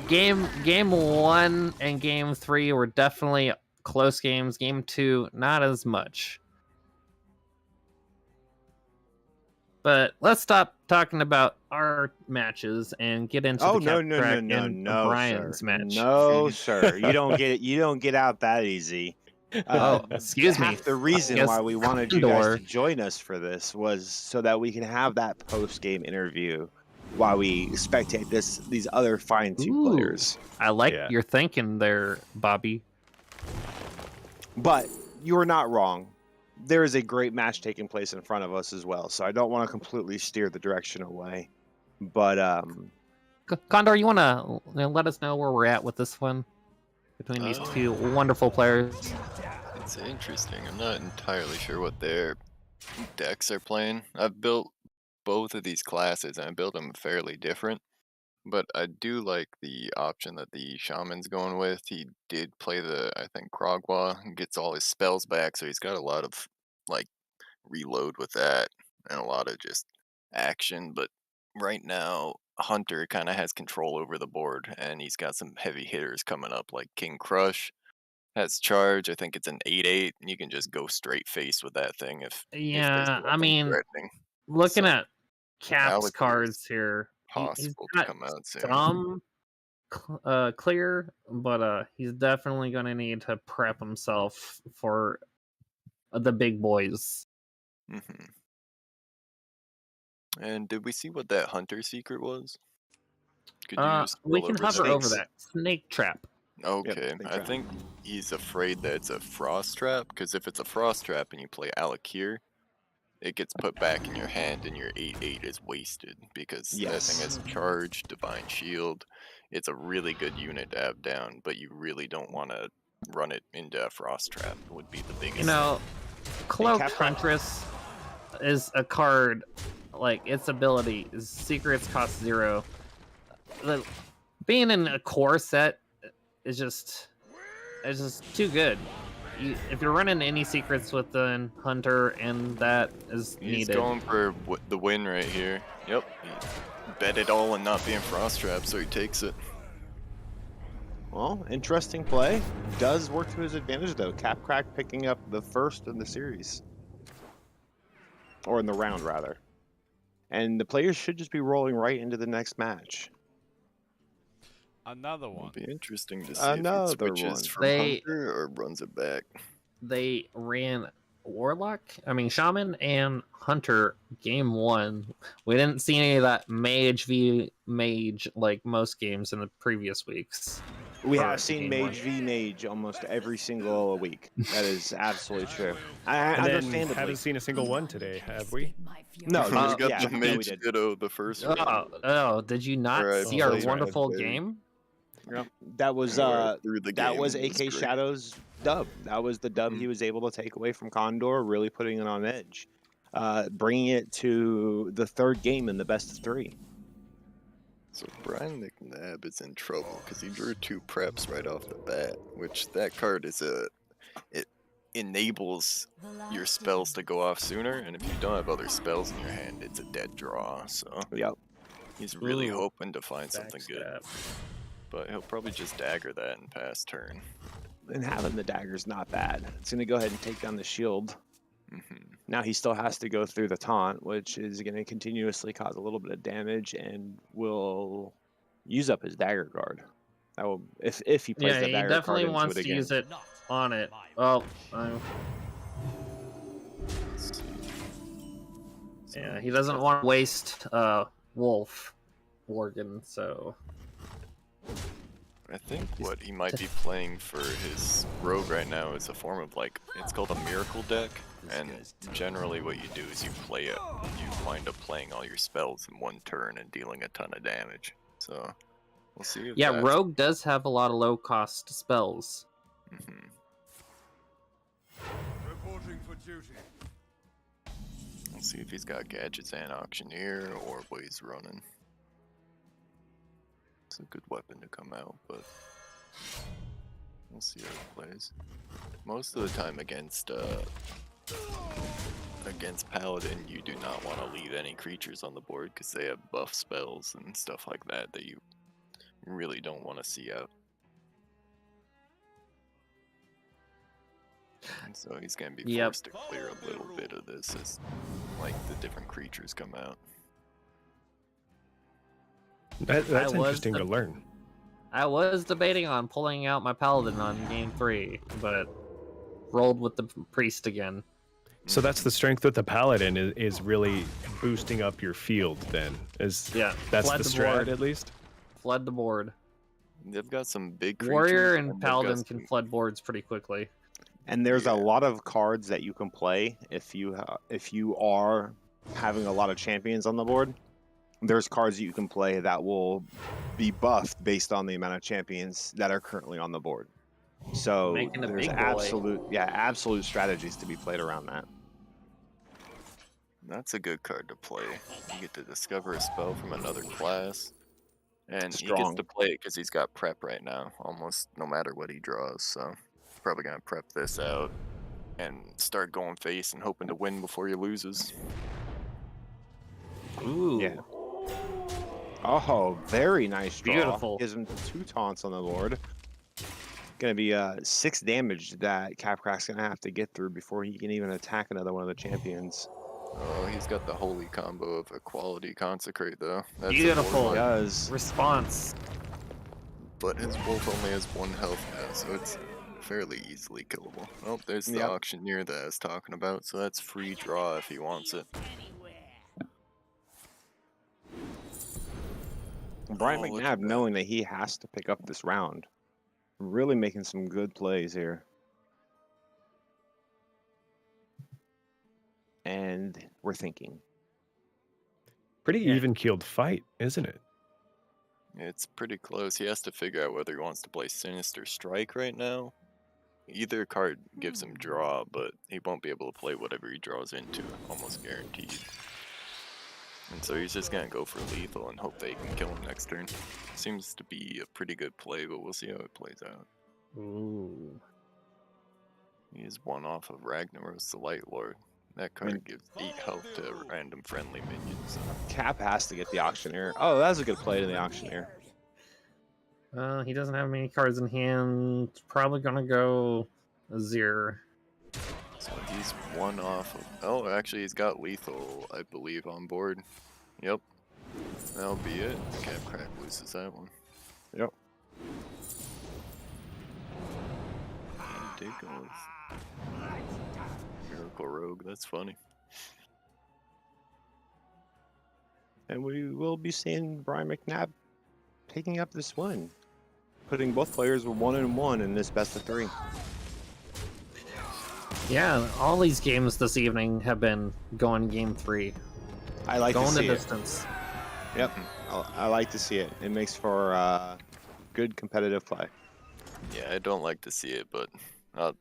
game 1 and game 3 were definitely close games. Game 2, not as much. But let's stop talking about our matches and get into Oh the no, Capcrack and Brian's sir. match. No, sir. You don't get it. You don't get out that easy. Oh, excuse me. Half the reason Yes, why we wanted you guys Condor. to join us for this was so that we can have that post-game interview while we spectate these other fine two Ooh. players. I like Yeah. your thinking there, Bobby. But you are not wrong. There is a great match taking place in front of us as well, so I don't want to completely steer the direction away. But Condor, you want to let us know where we're at with this one between these two wonderful players? It's interesting. I'm not entirely sure what their decks are playing. I've built both of these classes and I built them fairly different. But I do like the option that the shaman's going with. He did play I think Krogwa, and gets all his spells back, so he's got a lot of like reload with that and a lot of just action. But right now, Hunter kind of has control over the board, and he's got some heavy hitters coming up, like King Crush has charge. I think it's an 8/8, and you can just go straight face with that thing if there's Yeah, I nothing mean, threatening. looking So, at Cap's Alex is cards here, he's possible to got come out soon. some clear, but he's definitely going to need to prep himself for the big boys. Mm-hmm. And did we see what that hunter secret was? Could you We scroll can over hover that? over Snakes. that snake trap. Okay, snake I trap. think he's afraid that it's a frost trap, because if it's a frost trap and you play Alakir, it gets put back in your hand and your 8/8 is wasted, because that thing Yes. has charge, divine shield. It's a really good unit to have down, but you really don't want to run it into a frost trap, would be the biggest You know, Cloaked Cap- Huntress is a card, like, its ability is secrets cost 0. Being in a core set is just too good. If you're running any secrets within Hunter, and that is He's needed. going for the win right here. Yep, he bet it all on not being frost trap, so he takes it. Well, interesting play. Does work to his advantage though. Capcrack picking up the first in the series, or in the round rather. And the players should just be rolling right into the next match. Another It'll one. be interesting to see if he Another switches one. from hunter or runs it back. They ran Shaman and Hunter game 1. We didn't see any of that Mage v Mage like most games in the previous weeks. We Or have seen game Mage v Mage almost every single week. That is absolutely true. And then Understandably. haven't seen a single one today, have we? No, We just, got yeah, the no, we Mage did. Ditto the first round. Oh, did you not Where I see our played wonderful Red Berry. game? Yep. That was Where I threw the that game was and it was AK great. Shadow's dub. That was the dub he was able to take away from Condor, really putting it on edge, bringing it to the third game in the best of 3. So Brian McNabb is in trouble because he drew 2 preps right off the bat, which that card is it enables your spells to go off sooner, and if you don't have other spells in your hand, it's a dead draw. So Yep. he's really Ooh. hoping to find something good, Backstab. but he'll probably just dagger that and pass turn. And having the dagger's not bad. It's going to go ahead and take down the shield. Now he still has to go through the taunt, which is going to continuously cause a little bit of damage and will use up his dagger guard. That will, if he plays Yeah, the he dagger definitely card into wants it to again. use it on it. Oh, Let's see. yeah, he doesn't want to waste Wolf Worgen, so I think what he might be playing for his rogue right now is a form of it's called a miracle deck, and generally what you do is you play it, you wind up playing all your spells in one turn and dealing a ton of damage. So we'll see if yeah, that's... Rogue does have a lot of low cost spells. Reporting for duty. We'll see if he's got gadgets and auctioneer or what he's running. It's a good weapon to come out, but we'll see how it plays. Most of the time against Paladin, you do not want to leave any creatures on the board because they have buff spells and stuff like that that you really don't want to see out. And so he's going to be forced to clear a little bit of this as the different creatures come out. That's interesting to learn. I was debating on pulling out my Paladin on game 3, but rolled with the Priest again. So that's the strength with the Paladin is really boosting up your field then. That's flood the the strat board. at least? Flood the board. They've got some big creatures. Warrior and and they've got Paladin some- can flood boards pretty quickly. And there's a lot of cards that you can play if you are having a lot of champions on the board. There's cards that you can play that will be buffed based on the amount of champions that are currently on the board. So Making a there's big boy. absolute strategies to be played around that. That's a good card to play. You get to discover a spell from another class. And he Strong. gets to play it because he's got prep right now, almost no matter what he draws. So he's probably going to prep this out and start going face and hoping to win before he loses. Ooh. Yeah. Oh, very nice draw. Beautiful. Gives him 2 taunts on the board. Gonna be 6 damage that Capcrack's gonna have to get through before he can even attack another one of the champions. Oh, he's got the holy combo of Equality Consecrate though. That's Beautiful. He does. Response. but his wolf only has 1 health now, so it's fairly easily killable. Oh, there's the Yep. auctioneer that I was talking about, so that's free draw if he wants it. Brian Oh, look McNabb, at that. knowing that he has to pick up this round, really making some good plays here. And we're thinking. Pretty Yeah. even-keeled fight, isn't it? It's pretty close. He has to figure out whether he wants to play Sinister Strike right now. Either card gives him draw, but he won't be able to play whatever he draws into, almost guaranteed. And so he's just gonna go for lethal and hope they can kill him next turn. Seems to be a pretty good play, but we'll see how it plays out. Ooh. He is 1 off of Ragnaros the Light Lord. That card gives 8 health to random friendly minions. Cap has to get the auctioneer. Oh, that was a good play to the auctioneer. He doesn't have many cards in hand. Probably gonna go Azir. So he's 1 off of... Oh, actually he's got lethal, I believe, on board. Yep. That'll be it. Cap Crack loses that one. Yep. Ridiculous. Miracle Rogue, that's funny. And we will be seeing Brian McNabb picking up this win, putting both players with 1-1 in this best of 3. Yeah, all these games this evening have been going game 3. I like Going to the see it. distance. Yep, I like to see it. It makes for good competitive play. Yeah, I don't like to see it, but I'll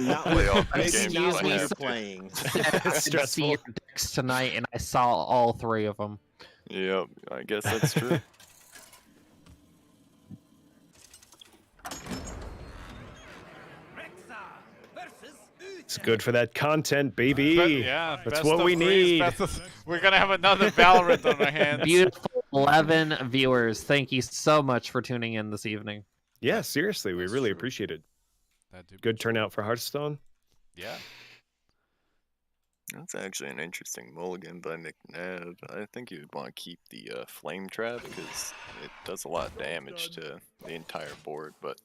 Not play all maybe these games not if I when have you're to. playing. I did see your decks tonight, and I saw all 3 of them. Yep, I guess that's true. It's good for that content, baby. But, yeah, That's best what of we threes, need. best of- We're gonna have another Valorant on our hands. Beautiful 11 viewers. Thank you so much for tuning in this evening. Yeah, seriously, we That's really true. appreciate it. That do be Good true. turnout for Hearthstone. Yeah. That's actually an interesting mulligan by McNabb. I think you'd want to keep the flame trap because it does a lot of damage to the entire board, but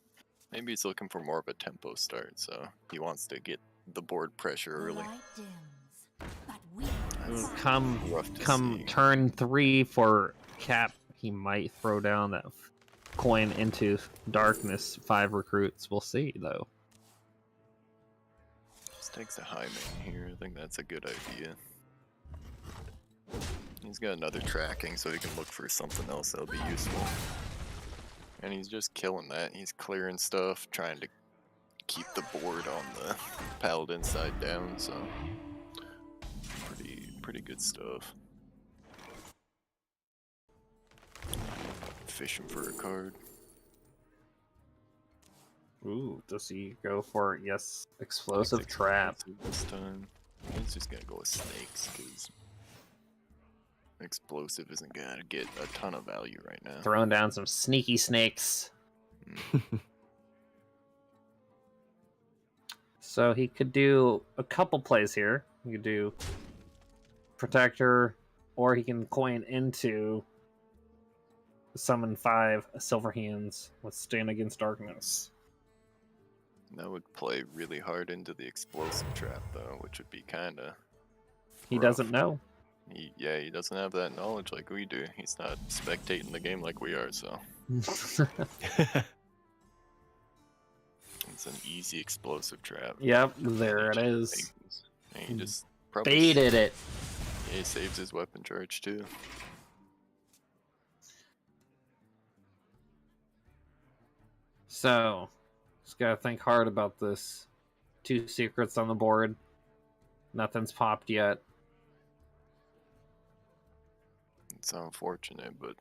maybe he's looking for more of a tempo start, so he wants to get the board pressure The early. light dims, but we That's Come rough to come see. turn 3 for Cap, he might throw down that coin into darkness. 5 recruits. We'll see, though. Just takes a high main here. I think that's a good idea. He's got another tracking, so he can look for something else that'll be useful. And he's just killing that. He's clearing stuff, trying to keep the board on the paladin side down, so pretty good stuff. Fishing for a card. Ooh, does he go for, yes, explosive Looks trap? explosive this time. He's just gonna go with snakes, because explosive isn't gonna get a ton of value right now. Throwing down some sneaky snakes. So he could do a couple plays here. He could do Protector, or he can coin into summon 5 Silver Hands with Stand Against Darkness. That would play really hard into the explosive trap, though, which would be kinda... He rough. doesn't know. He doesn't have that knowledge like we do. He's not spectating the game like we are, so... It's an easy explosive trap. Yep, there it is. And he just probably Baited it. Yeah, he saves his weapon charge too. So, just gotta think hard about this. 2 secrets on the board. Nothing's popped yet. It's unfortunate, but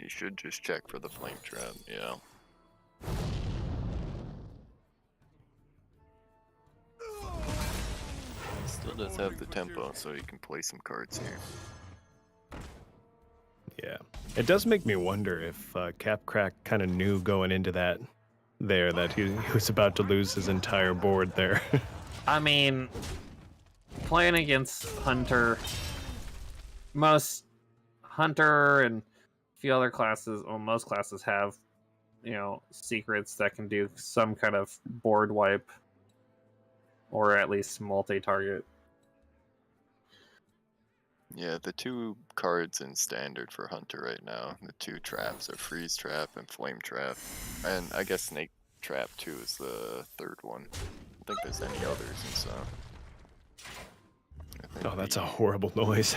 you should just check for the flame trap, yeah. Still does have the tempo, so you can play some cards here. Yeah, it does make me wonder if Capcrack kind of knew going into that he was about to lose his entire board there. I mean, playing against Hunter, most Hunter and few other classes, well, most classes have, secrets that can do some kind of board wipe, or at least multi-target. Yeah, the 2 cards in standard for Hunter right now, the 2 traps are Freeze Trap and Flame Trap. And I guess Snake Trap too is the 3rd one. I don't think there's any others, and so... Oh, that's a horrible noise.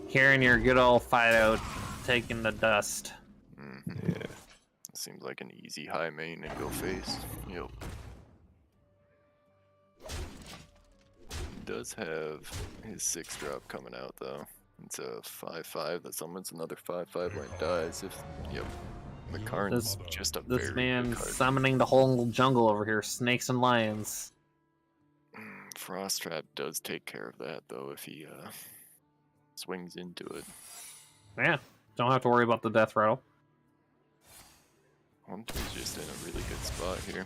Hearing your good old Fido taking the dust. Mm-hmm. Yeah. Seems like an easy high main and go face. Yep. He does have his 6-drop coming out though. It's a 5/5 that summons another 5/5 when it dies. Yep. The Karn's just a very This good man's card. summoning the whole jungle over here, snakes and lions. Frost Trap does take care of that though if he swings into it. Yeah, don't have to worry about the death rattle. Hunter's just in a really good spot here.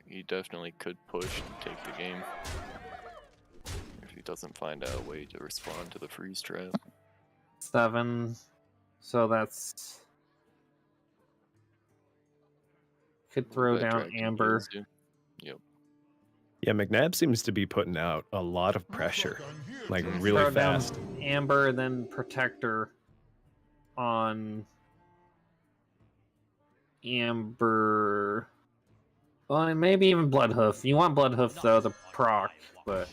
He definitely could push and take the game if he doesn't find out a way to respond to the freeze trap. 7. So that's... Could throw That down dragon Amber. kills you. Yep. Yeah, McNabb seems to be putting out a lot of pressure, like Throw really down fast. Amber, then Protector on Amber. Well, and maybe even Bloodhoof. You want Bloodhoof though to proc, but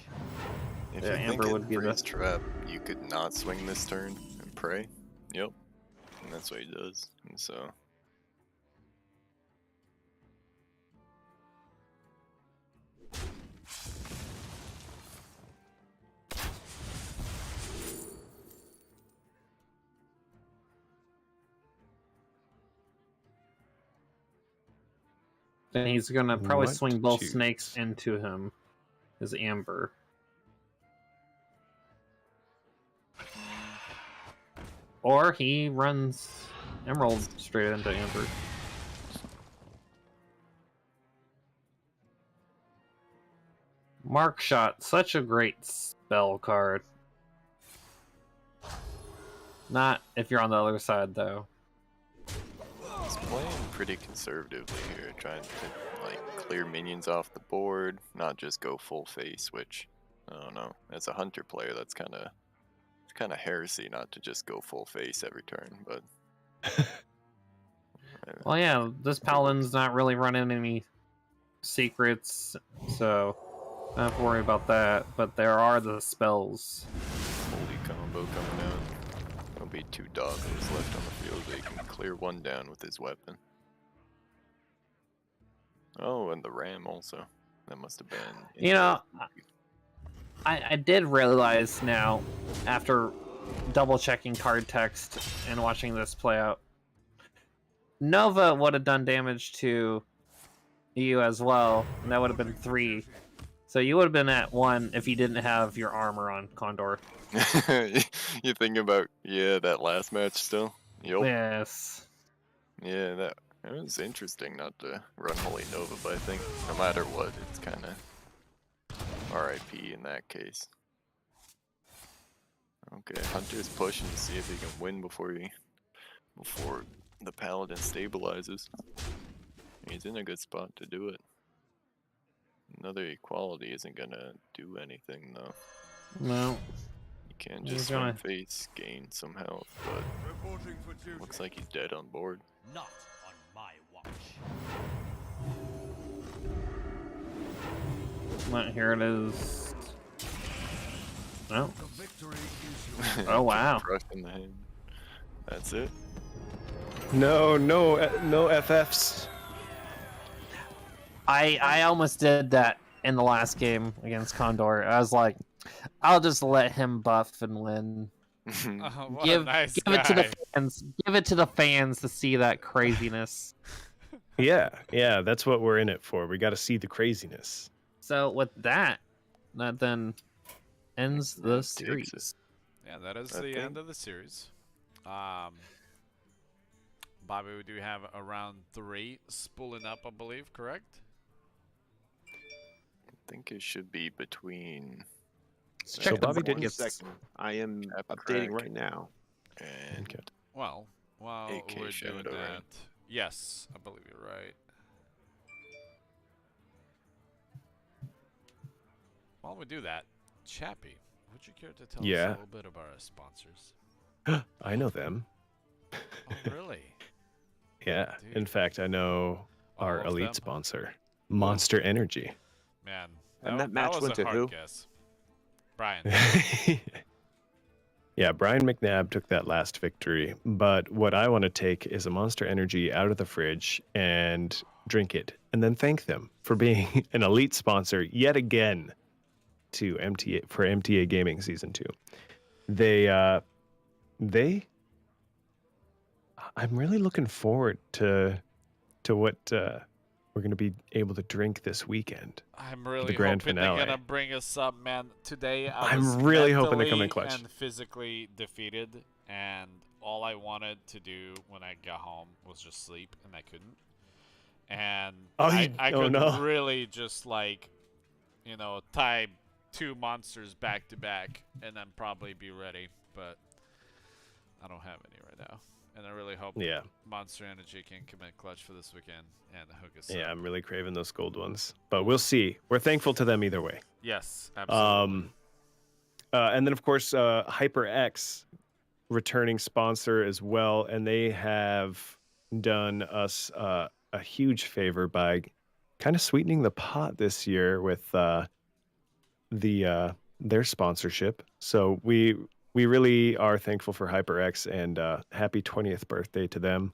If yeah, you think Amber it would be the... freeze trap, you could not swing this turn and pray. Yep. And that's what he does. And so Then he's gonna probably What swing to both choose? snakes into him as Amber. Or he runs Emerald straight into Amber. Mark Shot, such a great spell card. Not if you're on the other side though. he's playing pretty conservatively here, trying to like clear minions off the board, not just go full face, which I don't know. As a hunter player, that's kind of heresy not to just go full face every turn, but Well, yeah, this paladin's not really running any secrets, so don't have to worry about that. But there are the spells. holy combo coming out. There'll be 2 doggos left on the field, but he can clear 1 down with his weapon. Oh, and the ram also. That must have been. You know, I did realize now, after double checking card text and watching this play out, Nova would have done damage to you as well, and that would have been 3. So you would have been at 1 if you didn't have your armor on, Condor. You think about that last match still? Yup. Yes. Yeah, that was interesting not to run Holy Nova, but I think no matter what, it's kind of RIP in that case. Okay, Hunter's pushing to see if he can win before the Paladin stabilizes. He's in a good spot to do it. Another equality isn't gonna do anything though. No. You can He's just gonna- swing face, gain some health, but Reporting for duty. looks like he's dead on board. Not on my watch. Well, here it is. Oh. The victory is yours. Oh, wow. Crush in the hand. That's it. No FFs. I almost did that in the last game against Condor. I was like, I'll just let him buff and win. Oh, what Give a nice it guy. to the fans. Give it to the fans to see that craziness. Yeah, that's what we're in it for. We got to see the craziness. So with that then ends the Takes it. series. Yeah, that is I the think- end of the series. Bobby, we do have a round 3 spooling up, I believe, correct? I think it should be between Let's So check the Bobby board. didn't- Second. I am App updating crack. right now. and Okay. Well, While AK we're Shadow, doing that, right? yes, I believe you're right. While we do that, Chappie, would you care to tell us a Yeah. little bit about our sponsors? I know them. Oh, really? Yeah. Dude. In fact, I know All our of elite them? sponsor, Monster Energy. Man, And that that match was went a to hard who? guess. Brian. Yeah, Brian McNabb took that last victory, but what I want to take is a Monster Energy out of the fridge and drink it, and then thank them for being an elite sponsor yet again to MTA for MTA Gaming Season 2. They I'm really looking forward to what we're going to be able to drink this weekend. I'm really grand hoping they're finale. gonna bring us up, man. Today I was I'm really hoping they come in mentally clutch. and physically defeated, and all I wanted to do when I got home was just sleep, and I couldn't. And Oh, I oh could no. really just like, tie 2 monsters back to back, and then probably be ready. But I don't have any right now, and I really hope Yeah. Monster Energy can come in clutch for this weekend and hook us Yeah, up. I'm really craving those gold ones, but we'll see. We're thankful to them either way. Yes, absolutely. And then of course, HyperX, returning sponsor as well, and they have done us a huge favor by kind of sweetening the pot this year with their sponsorship. So we really are thankful for HyperX, and happy 20th birthday to them.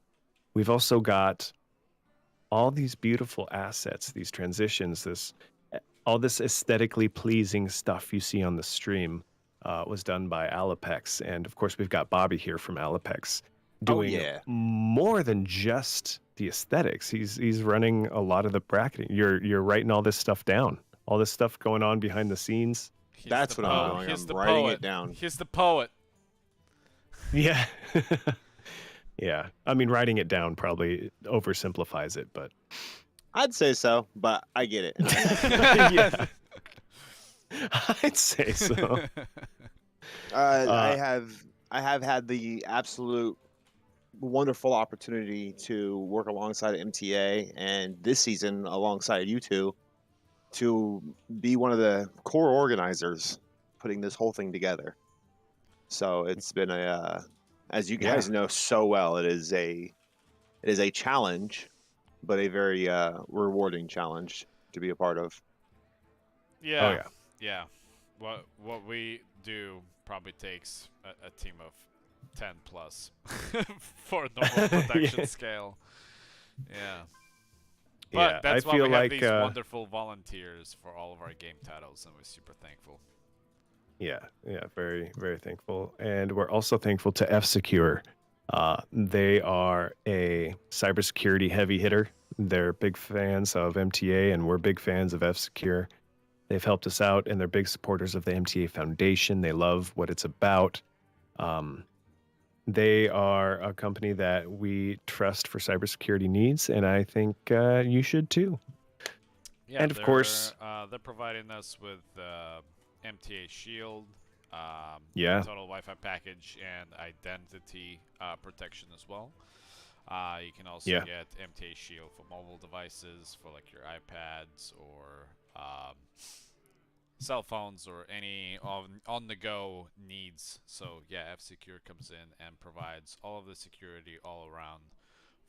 We've also got all these beautiful assets, these transitions, all this aesthetically pleasing stuff you see on the stream was done by Alapex. And of course, we've got Bobby here from Alapex doing yeah. more than just the aesthetics. He's running a lot of the bracketing. You're writing all this stuff down, all this stuff going on behind the scenes. He's That's the what I'm poet. doing. He's I'm the writing poet. it down. He's the poet. Yeah. Yeah. I mean, writing it down probably oversimplifies it, but I'd say so, but I get it. yeah. I'd say so. I have had the absolute wonderful opportunity to work alongside MTA, and this season alongside you two, to be one of the core organizers putting this whole thing together. So it's been as you guys know so well, it is a challenge, but a very rewarding challenge to be a part of. Yeah. Oh, yeah. Yeah. What we do probably takes a team of 10 plus for normal production scale. Yeah. But Yeah, that's I why we feel have like, these wonderful volunteers for all of our game titles, and we're super thankful. Yeah, very, very thankful. And we're also thankful to F-Secure. They are a cybersecurity heavy hitter. They're big fans of MTA, and we're big fans of F-Secure. They've helped us out, and they're big supporters of the MTA Foundation. They love what it's about. They are a company that we trust for cybersecurity needs, and I think you should too. Yeah, And of course, they're providing us with MTA Shield, Yeah. Total Wi-Fi package, and identity protection as well. You can also Yeah. get MTA Shield for mobile devices, for like your iPads or cell phones or any on-the-go needs. So yeah, F-Secure comes in and provides all of the security all around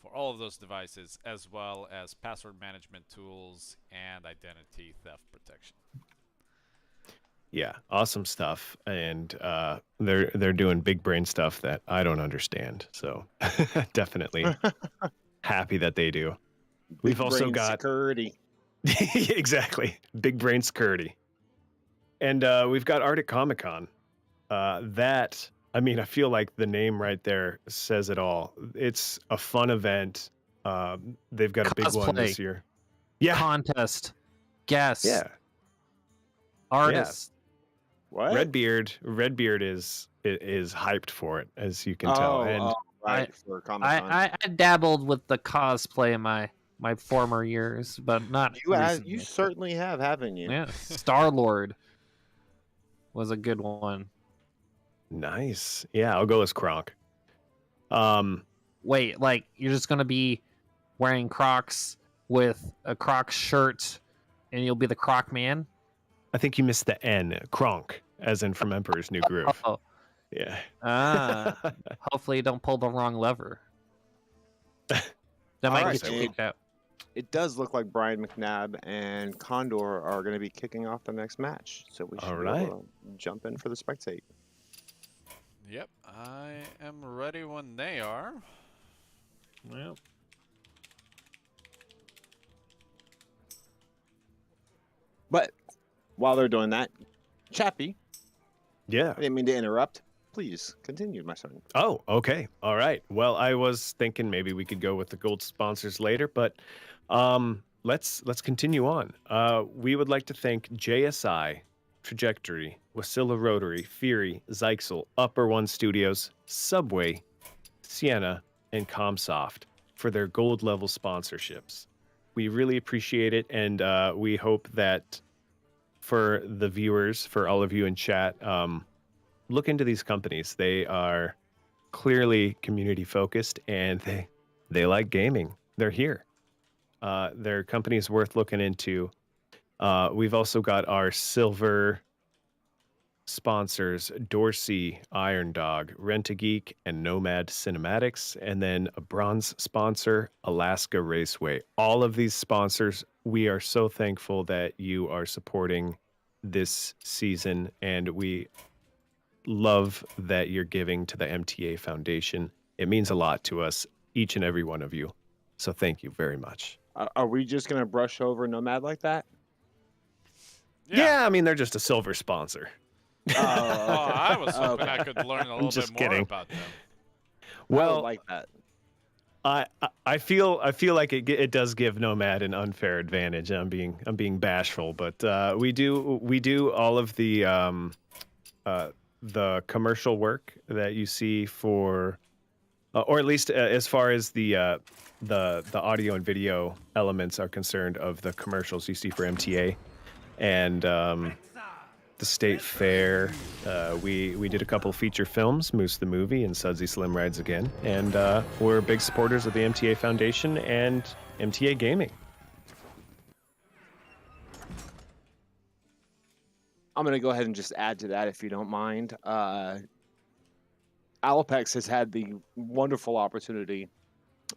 for all of those devices, as well as password management tools and identity theft protection. Yeah, awesome stuff, and they're doing big brain stuff that I don't understand. So definitely happy that they do. We've Big also brain got security. exactly big brain security, and we've got Arctic Comic Con. That I mean, I feel like the name right there says it all. It's a fun event. They've got a big one this Cosplay. year. Yeah, Contest. Guess. yeah. Artist. What? Redbeard is hyped for it, as you can tell. And right, for Comic-Con. I dabbled with the cosplay in my former years, but not you recently. certainly have, haven't you? Yeah, Star-Lord was a good one. nice. Yeah, I'll go as Kronk. Wait, like you're just gonna be wearing Crocs with a Crocs shirt, and you'll be the Croc Man? I think you missed the N. Kronk, as in from Emperor's New Groove. Oh, Yeah. hopefully you don't pull the wrong lever. That All might right, get you Abe. kicked out. It does look like Brian McNabb and Condor are going to be kicking off the next match, so we should All be right. able to jump in for the spectate. Yep, I am ready when they are. Well, But while they're doing that, Chappie, Yeah. I didn't mean to interrupt. Please continue, my son. Oh, okay. All right. Well, I was thinking maybe we could go with the gold sponsors later, but let's continue on. We would like to thank JSI, Trajectory, Wasilla Rotary, Fury, Zyxel, Upper One Studios, Subway, Sienna, and Comsoft for their gold level sponsorships. We really appreciate it, and we hope that for the viewers, for all of you in chat, look into these companies. They are clearly community focused, and they like gaming. They're here. They're companies worth looking into. We've also got our silver sponsors: Dorsey, Iron Dog, Rent-A-Geek, and Nomad Cinematics, and then a bronze sponsor, Alaska Raceway. All of these sponsors, we are so thankful that you are supporting this season, and we love that you're giving to the MTA Foundation. It means a lot to us, each and every one of you. So thank you very much. Are we just going to brush over Nomad like that? Yeah, I mean, they're just a silver sponsor. Oh, I was hoping I could learn a little just bit more kidding. about them. I Well, would like that. I feel like it does give Nomad an unfair advantage. I'm being bashful, but we do all of the commercial work that you see for, or at least as far as the audio and video elements are concerned of the commercials you see for MTA and the State Fair. We did a couple feature films, Moose the Movie and Sudsy Slim Rides Again, and we're big supporters of the MTA Foundation and MTA Gaming. I'm going to go ahead and just add to that if you don't mind. Alapex has had the wonderful opportunity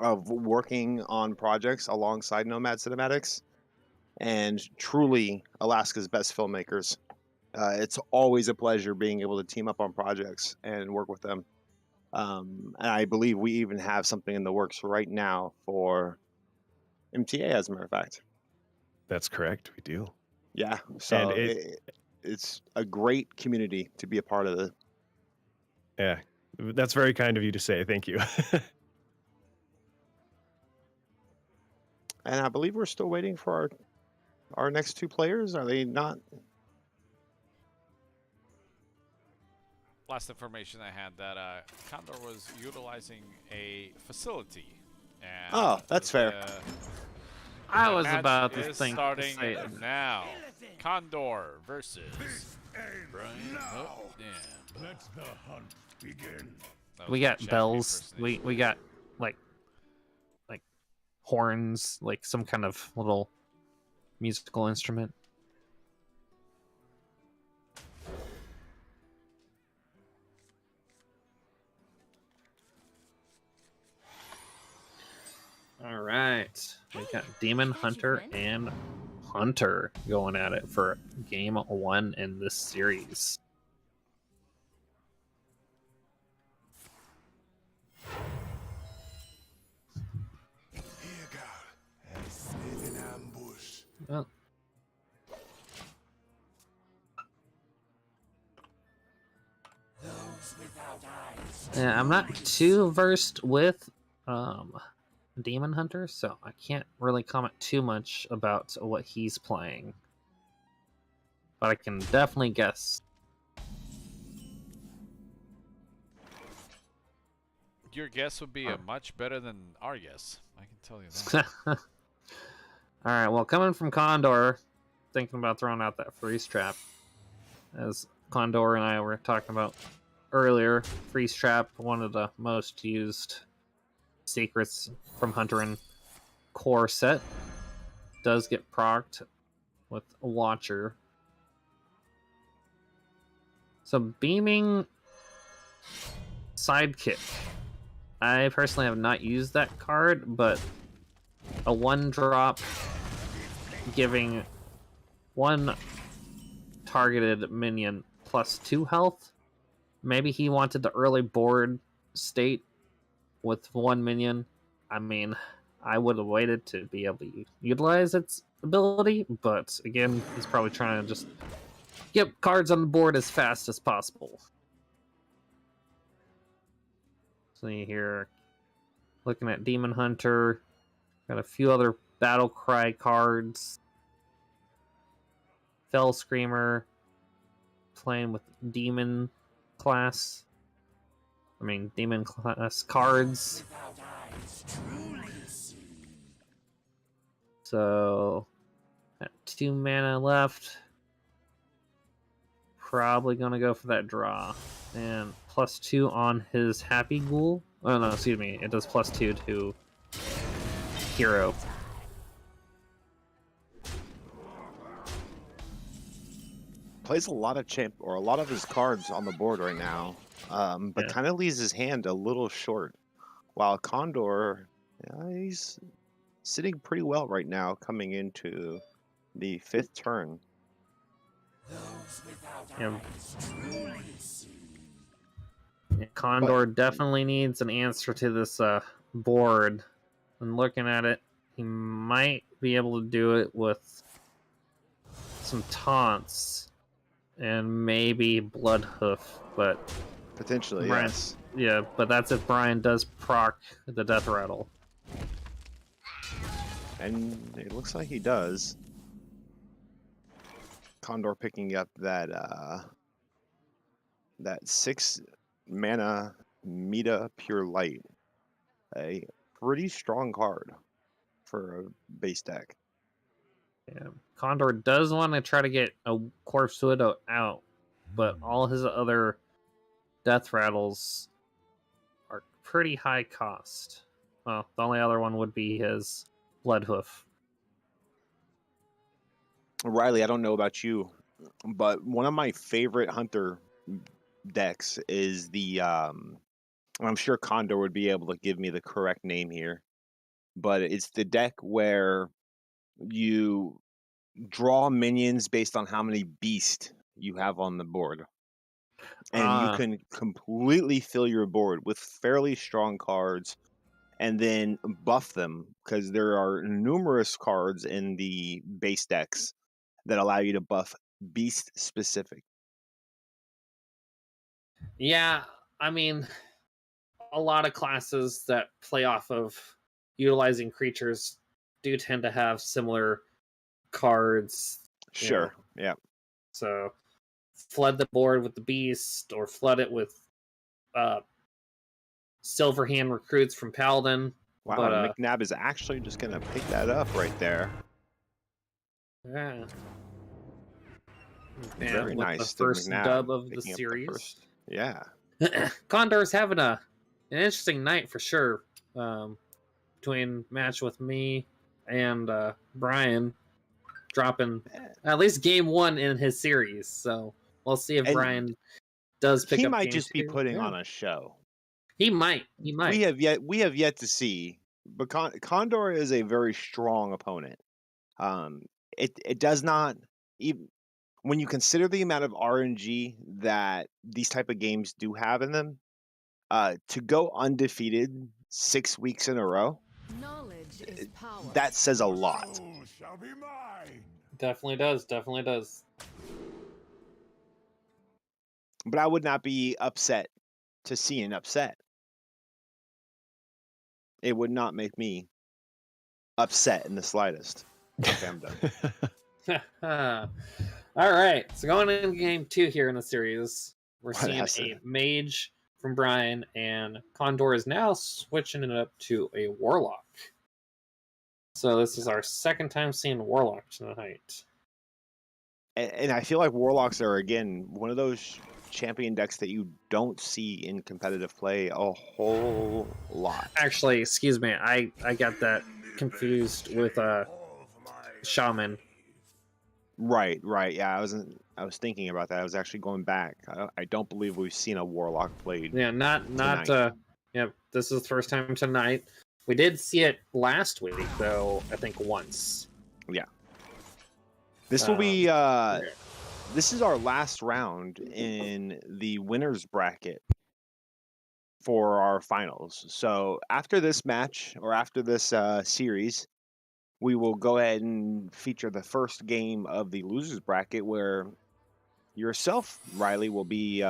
of working on projects alongside Nomad Cinematics and truly Alaska's best filmmakers. It's always a pleasure being able to team up on projects and work with them. And I believe we even have something in the works right now for MTA, as a matter of fact. That's correct, we do. Yeah, so And it's a great community to be a part of. Yeah, that's very kind of you to say. Thank you. And I believe we're still waiting for our next two players. Are they not? Last information I had that Condor was utilizing a facility. And Oh, that's fair. I was match about to is think to starting say it. now. Condor versus Brian. Oh, damn. Let the hunt begin. That We was got Chappie bells. impersonation. We got like horns, like some kind of little musical instrument. All right, we got Demon Hunter and Hunter going at it for game 1 in this series. Here, girl. I set an ambush. Well, yeah, I'm not too versed with Demon Hunter, so I can't really comment too much about what he's playing. But I can definitely guess. Your guess would be much better than our guess. I can tell you that. Alright, well, coming from Condor, thinking about throwing out that freeze trap. As Condor and I were talking about earlier, freeze trap, one of the most used secrets from Hunter and core set. Does get procced with a Watcher. So beaming Sidekick. I personally have not used that card, but a 1-drop giving one targeted minion +2 health. Maybe he wanted the early board state with 1 minion. I mean, I would have waited to be able to utilize its ability, but again, he's probably trying to just get cards on the board as fast as possible. See here, looking at Demon Hunter, got a few other Battle Cry cards. Fell Screamer, playing with Demon class. Demon class cards. So, got 2 mana left. Probably gonna go for that draw. And +2 on his Happy Ghoul. Oh no, excuse me. It does +2 to Hero. Plays a lot of his cards on the board right now, but Yeah. kind of leaves his hand a little short. While Condor, he's sitting pretty well right now, coming into the 5th turn. Yeah. Condor definitely needs an answer to this board. And looking at it, he might be able to do it with some taunts and maybe Bloodhoof, but Potentially, Brian, yes. yeah, but that's if Brian does proc the Death Rattle. And it looks like he does. Condor picking up that 6 mana Meta Pure Light. A pretty strong card for a base deck. Yeah. Condor does want to try to get a Corpse Widow out, but all his other Death Rattles are pretty high cost. Well, the only other one would be his Bloodhoof. Riley, I don't know about you, but one of my favorite Hunter decks is the I'm sure Condor would be able to give me the correct name here, but it's the deck where you draw minions based on how many beasts you have on the board. And you can completely fill your board with fairly strong cards and then buff them, because there are numerous cards in the base decks that allow you to buff beast specific. Yeah, I mean, a lot of classes that play off of utilizing creatures do tend to have similar cards. Sure. Yeah. So, flood the board with the beast, or flood it with Silverhand recruits from Paladin. Wow, But, McNabb is actually just going to pick that up right there. Yeah. Very with nice. The first McNabb dub of the picking up series. Yeah. Condor's having an interesting night for sure. Between match with me and Brian, dropping at least game 1 in his series. So we'll see if And Brian does pick he up. might game just be 2. putting on a show. He might. We have yet to see. But Condor is a very strong opponent. It does not even, when you consider the amount of RNG that these type of games do have in them, to go undefeated 6 weeks in a row, Knowledge is power. that says a lot. Soul shall be mine. Definitely does. But I would not be upset to see an upset. It would not make me upset in the slightest. Okay, I'm done. All right, so going into game 2 here in the series, we're What seeing has a to- mage from Brian, and Condor is now switching it up to a warlock. So this is our second time seeing warlock tonight. And I feel like warlocks are, again, one of those champion decks that you don't see in competitive play a whole lot. Actually, excuse me, I got that confused with Shaman. Right. Yeah, I was thinking about that. I was actually going back. I don't believe we've seen a Warlock played. Yeah, not tonight. yeah, this is the first time tonight. We did see it last week though, I think once. This will be Yeah. this is our last round in the winners bracket for our finals. So after this match or after this series, we will go ahead and feature the first game of the losers bracket where yourself, Riley, will be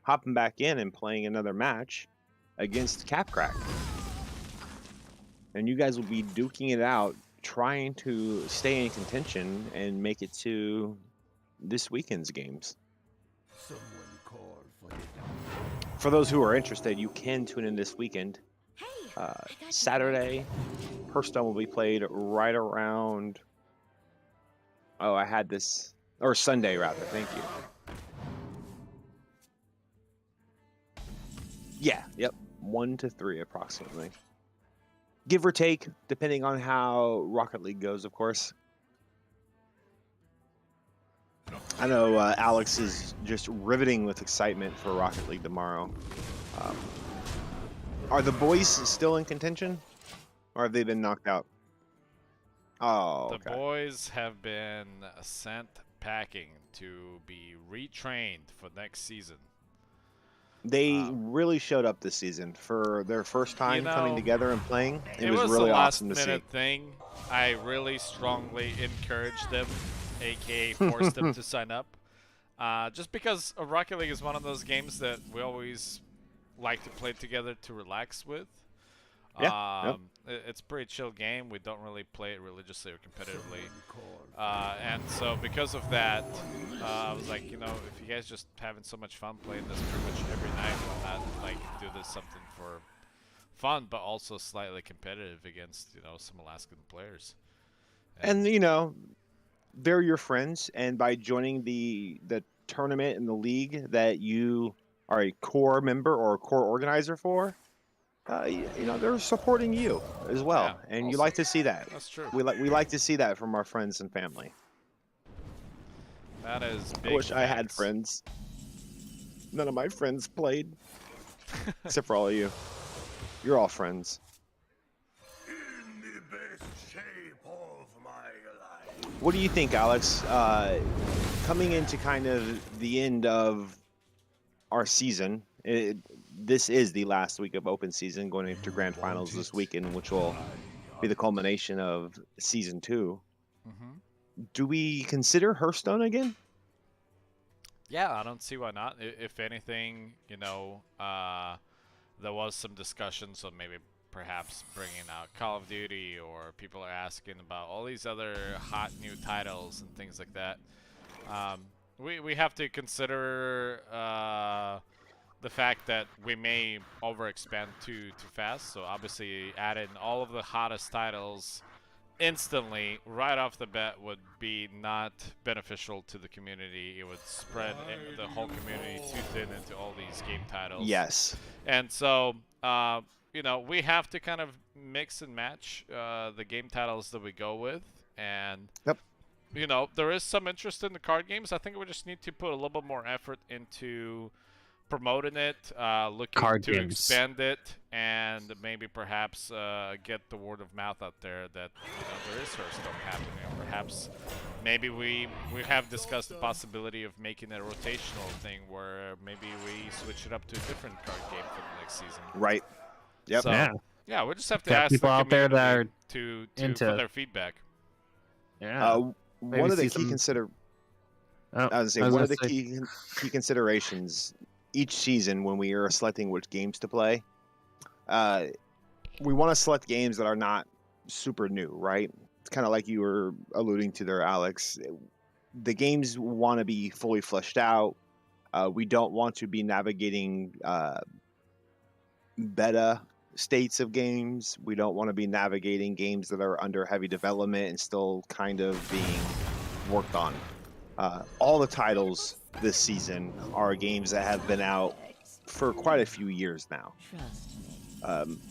hopping back in and playing another match against Capcrack. And you guys will be duking it out, trying to stay in contention and make it to this weekend's games. Someone call for the For those who are interested, you can tune in this weekend. Hey, I got you. Saturday, Hearthstone will be played right around. Oh, I had this. Or Sunday, rather. Thank you. Yeah, yep. 1 to 3 approximately. Give or take, depending on how Rocket League goes, of course. I know Alex is just riveting with excitement for Rocket League tomorrow. Are the boys still in contention? Or have they been knocked out? Oh, The okay. boys have been sent packing to be retrained for next season. They really showed up this season for their first time coming know, together and playing. It was a really last awesome to see. minute thing. I really strongly encouraged them, aka forced them to sign up. Just because Rocket League is one of those games that we always like to play together to relax with. Yeah, yep. It's a pretty chill game. We don't really play it religiously or competitively. And so because of that, I was like, you know, if you guys just having so much fun playing this pretty much every night, why not like do this something for fun, but also slightly competitive against, you know, some Alaskan players. And you know, they're your friends, and by joining the tournament and the league that you are a core member or a core organizer for, you know, they're supporting you as well, Yeah, and you also, like to see that. That's true. We like to see that from our friends and family. That is big. I wish I had facts. friends. None of my friends played, except for all of you. You're all friends. in the best shape of my life. What do you think, Alex? Coming into kind of the end of our season, this is the last week of open season, going into grand finals this weekend, which will be the culmination of season 2. Do we consider Hearthstone again? Yeah, I don't see why not. If anything, you know, there was some discussions on maybe perhaps bringing out Call of Duty, or people are asking about all these other hot new titles and things like that. We have to consider the fact that we may overexpand too fast. So obviously, adding all of the hottest titles instantly right off the bat would be not beneficial to the community. It would spread the whole community too thin into all these game titles. Yes. And so, you know, we have to kind of mix and match the game titles that we go with. And, Yep. you know, there is some interest in the card games. I think we just need to put a little bit more effort into promoting it, looking Card to games. expand it, and maybe perhaps get the word of mouth out there that, you know, there is Hearthstone happening. Or perhaps maybe we have discussed the possibility of making it a rotational thing where maybe we switch it up to a different card game for the next season. Right. Yep. So, yeah, we just have to Got ask people the out there that community are to into for it. their feedback. Yeah. One of the see key some- I was I gonna say was one of gonna the say- key considerations each season when we are selecting which games to play. We want to select games that are not super new, right? It's kind of like you were alluding to there, Alex. The games want to be fully fleshed out. We don't want to be navigating beta states of games. We don't want to be navigating games that are under heavy development and still kind of being worked on. All the titles this season are games that have been out for quite a few years now.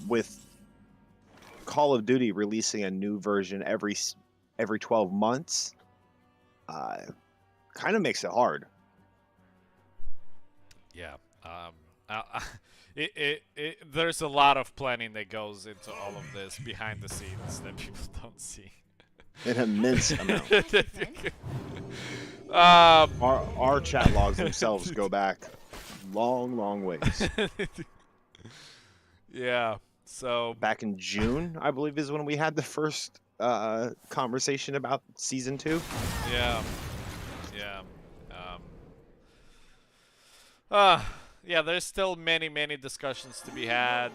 With Call of Duty releasing a new version every 12 months, kind of makes it hard. Yeah. There's a lot of planning that goes into all of this behind the scenes that people don't see. An immense amount. Um, Our chat logs themselves go back long ways. yeah. So Back in June, I believe, is when we had the first conversation about season 2. yeah. Yeah, there's still many discussions to be had.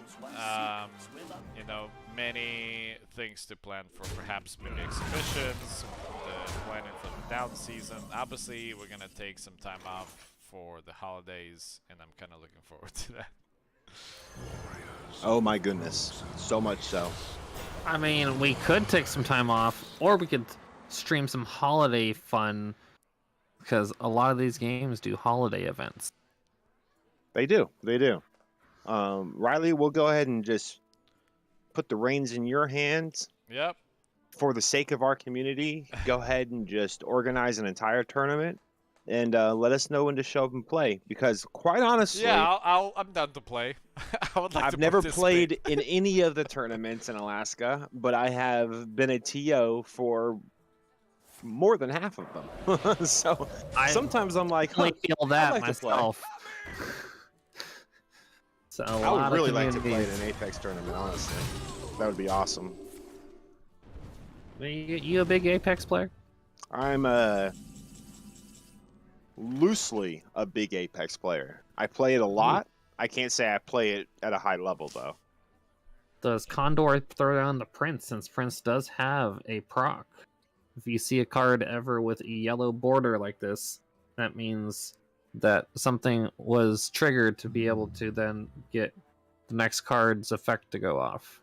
You know, many things to plan for, perhaps maybe exhibitions, the planning for the down season. Obviously, we're gonna take some time off for the holidays, and I'm kind of looking forward to that. Oh my goodness, so much so. I mean, we could take some time off, or we could stream some holiday fun, because a lot of these games do holiday events. They do. Riley, we'll go ahead and just put the reins in your hands. Yep. For the sake of our community, go ahead and just organize an entire tournament and let us know when to show up and play. Because quite honestly, Yeah, I'm down to play. I would like I've to never participate. played in any of the tournaments in Alaska, but I have been a TO for more than half of them. So sometimes I'm like, I feel that like to play. myself. So I would really like to play in an Apex tournament, honestly. That would be awesome. You a big Apex player? I'm loosely a big Apex player. I play it a lot. I can't say I play it at a high level, though. Does Condor throw down the Prince, since Prince does have a proc? If you see a card ever with a yellow border like this, that means that something was triggered to be able to then get the next card's effect to go off.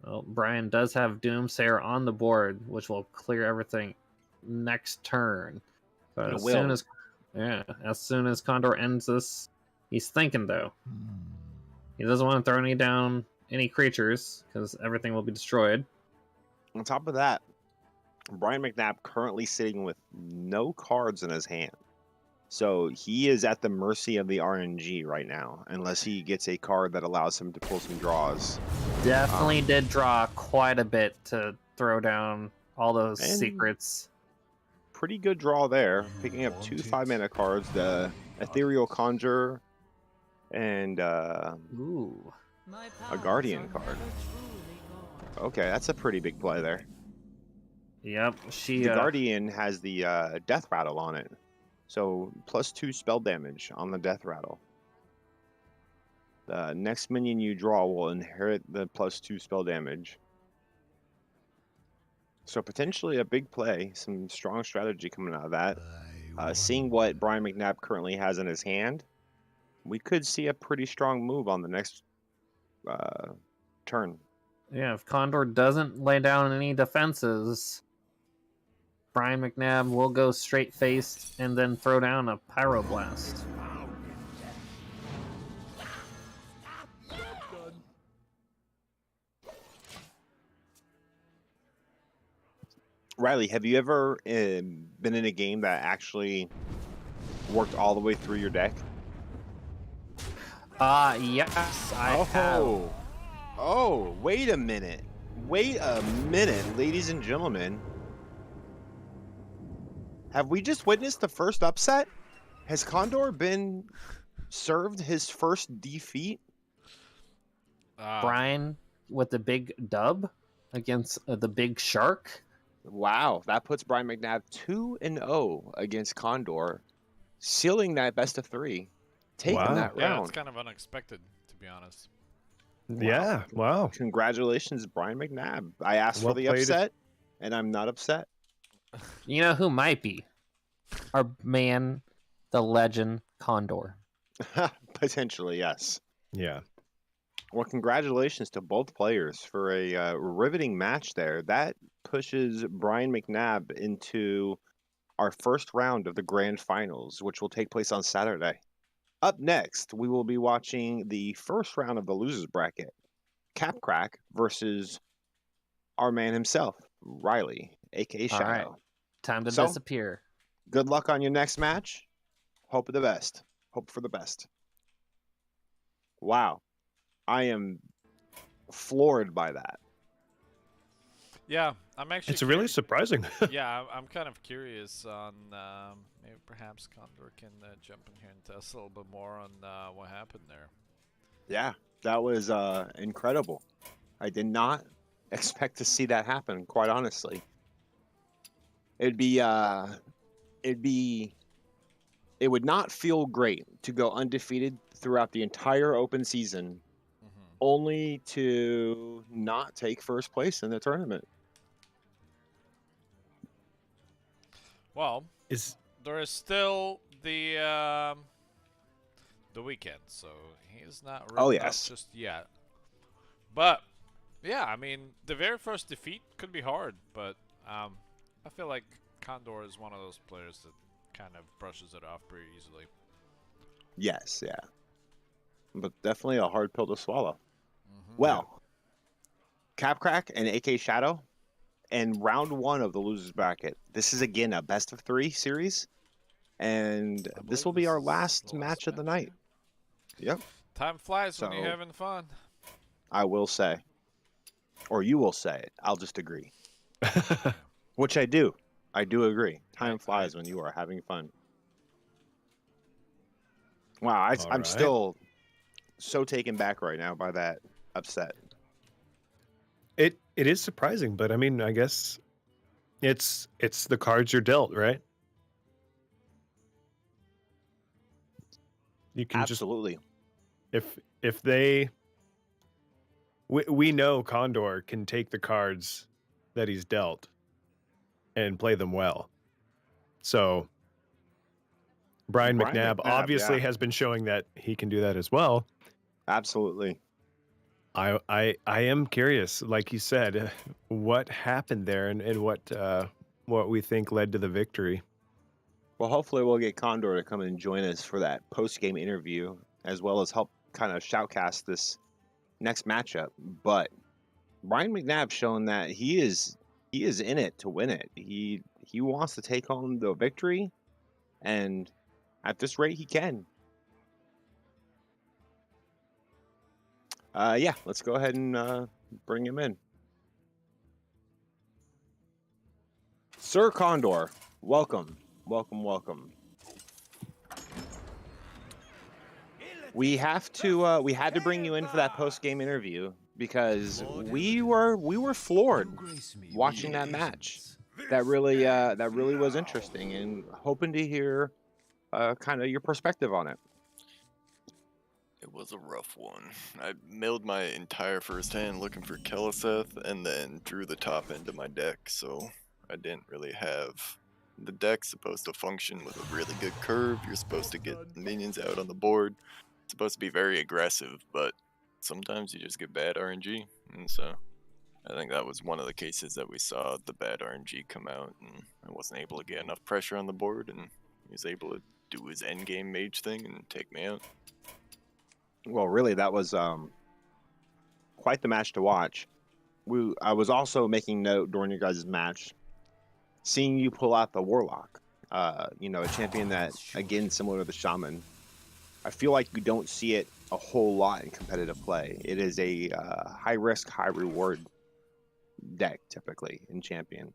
Well, Brian does have Doomsayer on the board, which will clear everything next turn. But as soon as Condor ends this, he's thinking though. He doesn't want to throw any creatures because everything will be destroyed. On top of that, Brian McNabb currently sitting with no cards in his hand. So he is at the mercy of the RNG right now, unless he gets a card that allows him to pull some draws. Definitely did draw quite a bit to throw down all those secrets. Pretty good draw there, picking up 2 5-mana cards, the Ethereal Conjurer and a Guardian card. Okay, that's a pretty big play there. Yep, the Guardian has the Death Rattle on it. So +2 spell damage on the Death Rattle. The next minion you draw will inherit the +2 spell damage. So potentially a big play, some strong strategy coming out of that. Seeing what Brian McNabb currently has in his hand, we could see a pretty strong move on the next turn. Yeah, if Condor doesn't lay down any defenses, Brian McNabb will go straight faced and then throw down a Pyroblast. Riley, have you ever been in a game that actually worked all the way through your deck? Yes, I have. Oh, wait a minute. Wait a minute, ladies and gentlemen. Have we just witnessed the first upset? Has Condor been served his first defeat? Brian with the big dub against the big shark. Wow, that puts Brian McNabb 2-0 against Condor, sealing that best of 3, taking that round. Yeah, it's kind of unexpected, to be honest. Wow. Yeah, wow. Congratulations, Brian McNabb. I asked for the upset, and I'm not upset. You know who might be? Our man, the legend, Condor. Potentially, yes. Yeah. Well, congratulations to both players for a riveting match there. That pushes Brian McNabb into our first round of the grand finals, which will take place on Saturday. Up next, we will be watching the first round of the losers bracket, Capcrack versus our man himself, Riley, aka All right. Shadow. Time to So- disappear. Good luck on your next match. Hope for the best. Hope for the best. Wow. I am floored by that. Yeah, I'm actually. It's really surprising. Yeah, I'm kind of curious on maybe perhaps Condor can jump in here and tell us a little bit more on what happened there. Yeah, that was incredible. I did not expect to see that happen, quite honestly. It would not feel great to go undefeated throughout the entire open season, only to not take first place in the tournament. Well, Is there is still the weekend, so he's not written Oh, up yes. just yet. But yeah, I mean, the very first defeat could be hard, but I feel like Condor is one of those players that kind of brushes it off pretty easily. Yes, yeah. But definitely a hard pill to swallow. Well, Capcrack and AK Shadow and round one of the losers bracket. This is again a best of 3 series, and I this believe will be this our is last the match of the night. Yep, Time flies when you're So- having fun. I will say. Or you will say it. I'll just agree. Which I do. I do agree. Time flies when you are having fun. Wow, I'm Alright. still so taken back right now by that upset. it is surprising, but I mean, I guess it's the cards you're dealt, right? You can Absolutely. if they we know Condor can take the cards that he's dealt and play them well. So Brian McNabb obviously yeah. has been showing that he can do that as well. Absolutely. I am curious, like you said, what happened there and what we think led to the victory. Well, hopefully we'll get Condor to come and join us for that post-game interview, as well as help kind of shoutcast this next matchup. But Brian McNabb's shown that he is in it to win it. He wants to take home the victory, and at this rate, he can. Yeah, let's go ahead and bring him in. Sir Condor, welcome. Welcome. We had to bring you in for that post-game interview because we were floored watching that match. That really was interesting, and hoping to hear kind of your perspective on it. It was a rough one. I milled my entire first hand looking for Keleseth and then drew the top end of my deck, so I didn't really have... The deck's supposed to function with a really good curve. You're supposed to get minions out on the board. It's supposed to be very aggressive, but sometimes you just get bad RNG, and so I think that was one of the cases that we saw the bad RNG come out, and I wasn't able to get enough pressure on the board, and he was able to do his endgame mage thing and take me out. Well, really, that was quite the match to watch. I was also making note during your guys' match, seeing you pull out the Warlock. A champion that, again, similar to the Shaman. I feel like you don't see it a whole lot in competitive play. It is a high risk, high reward deck typically in champion.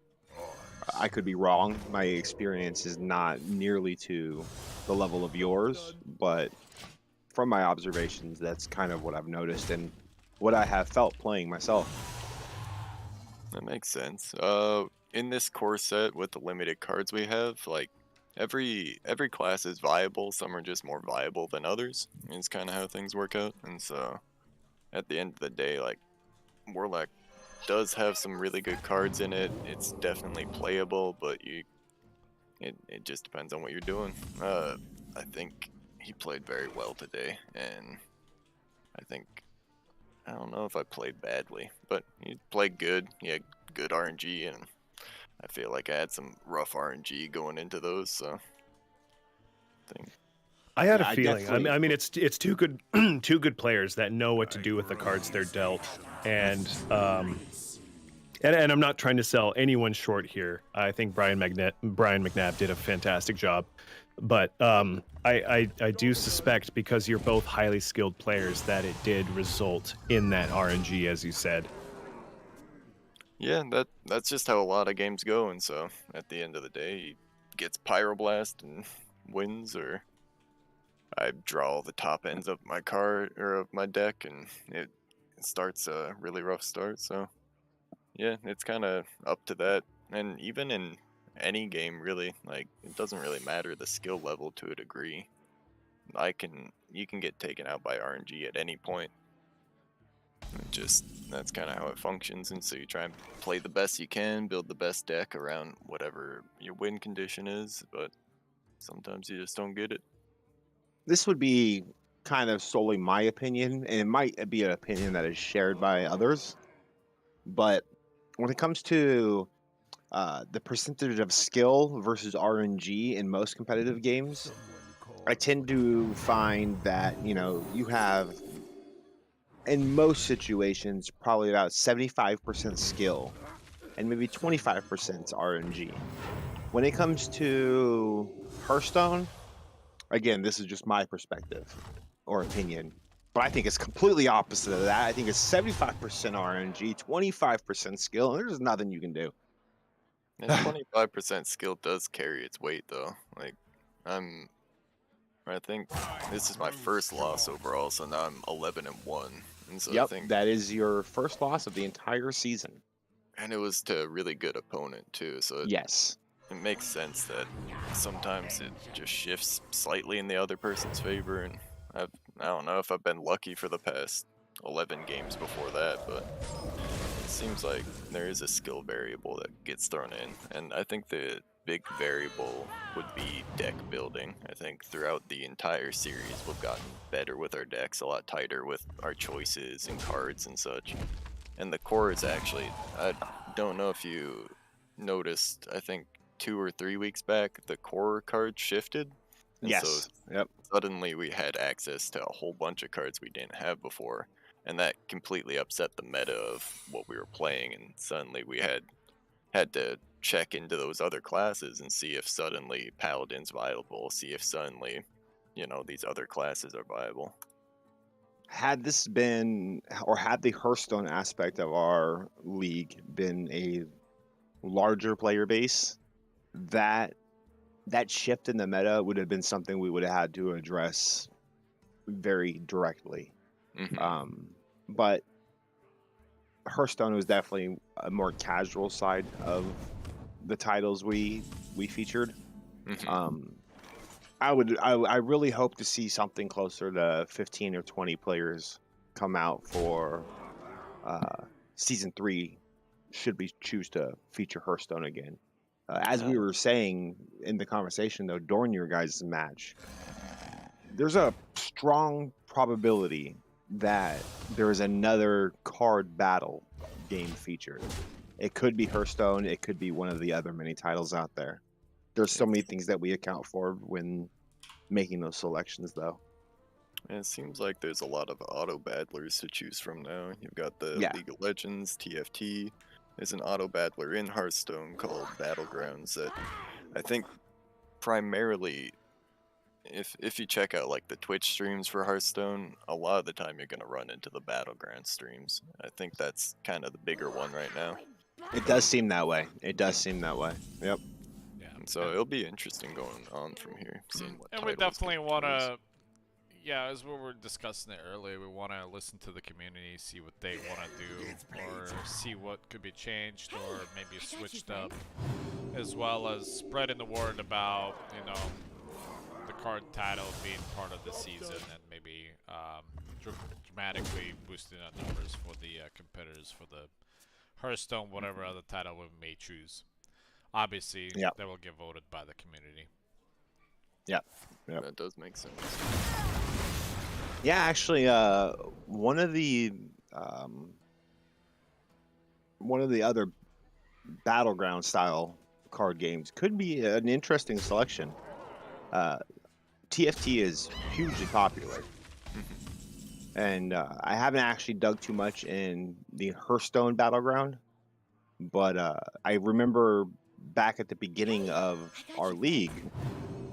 I could be wrong. My experience is not nearly to the level of yours, but from my observations, that's kind of what I've noticed and what I have felt playing myself. That makes sense. In this core set with the limited cards we have, like every class is viable. Some are just more viable than others. It's kind of how things work out. And so, at the end of the day, like Warlock does have some really good cards in it. It's definitely playable, but it just depends on what you're doing. I think he played very well today, and I don't know if I played badly, but he played good. He had good RNG, and I feel like I had some rough RNG going into those. So I think I had Yeah, a I feeling. definitely- I mean, it's two good two good players that know what to do with the cards they're dealt, and I'm not trying to sell anyone short here. I think Brian McNabb did a fantastic job, but I do suspect, because you're both highly skilled players, that it did result in that RNG, as you said. yeah, that's just how a lot of games go. And so at the end of the day, he gets Pyroblast and wins, or I draw the top ends of my card or of my deck, and it starts a really rough start. So yeah, it's kind of up to that. And even in any game, really, like, it doesn't really matter the skill level to a degree. You can get taken out by RNG at any point. That's kind of how it functions. And so you try and play the best you can, build the best deck around whatever your win condition is, but sometimes you just don't get it. This would be kind of solely my opinion, and it might be an opinion that is shared by others. But when it comes to the percentage of skill versus RNG in most competitive games, I tend to find that, you have, in most situations, probably about 75% skill and maybe 25% RNG. When it comes to Hearthstone, again, this is just my perspective or opinion, but I think it's completely opposite of that. I think it's 75% RNG, 25% skill, and there's nothing you can do. And 25% skill does carry its weight, though. Like, I think this is my first loss overall, so now I'm 11-1, and so I Yep, think, that is your first loss of the entire season. and it was to a really good opponent too. So Yes. it makes sense that sometimes it just shifts slightly in the other person's favor, and I don't know if I've been lucky for the past 11 games before that, but it seems like there is a skill variable that gets thrown in, and I think the big variable would be deck building. I think throughout the entire series we've gotten better with our decks, a lot tighter with our choices and cards and such. And the core is actually, I don't know if you noticed, I think 2 or 3 weeks back, the core card shifted. And Yes. so Yep. suddenly we had access to a whole bunch of cards we didn't have before. And that completely upset the meta of what we were playing. And suddenly we had to check into those other classes and see if suddenly Paladin's viable, see if suddenly, these other classes are viable. Had this been, or had the Hearthstone aspect of our league been a larger player base, that shift in the meta would have been something we would have had to address very directly. Mhm. But Hearthstone was definitely a more casual side of the titles we featured. Mhm. I really hope to see something closer to 15 or 20 players come out for season 3 should we choose to feature Hearthstone again. As we were saying in the conversation, though, during your guys' match, there's a strong probability that there is another card battle game featured. It could be Hearthstone. It could be one of the other many titles out there. There's so many things that we account for when making those selections, though. And it seems like there's a lot of auto battlers to choose from now. You've got the Yeah. League of Legends, TFT. There's an auto battler in Hearthstone called Battlegrounds that I think primarily, if you check out like the Twitch streams for Hearthstone, a lot of the time you're gonna run into the Battleground streams. I think that's kind of the bigger one right now. It does seem that way. It does seem that way. Yep. Yeah. And so it'll be interesting going on from here, seeing what And we titles definitely get want chose. to, yeah, as we were discussing it earlier, we want to listen to the community, see what they want to do, or see what could be changed, or maybe switched up, as well as spreading the word about, the card title being part of the season, and maybe dramatically boosting our numbers for the competitors for the Hearthstone, whatever other title we may choose. Obviously, Yep. that will get voted by the community. Yep. Yep. That does make sense. Yeah, actually, one of the other battleground style card games could be an interesting selection. TFT is hugely popular, and I haven't actually dug too much in the Hearthstone battleground, but I remember back at the beginning of our league,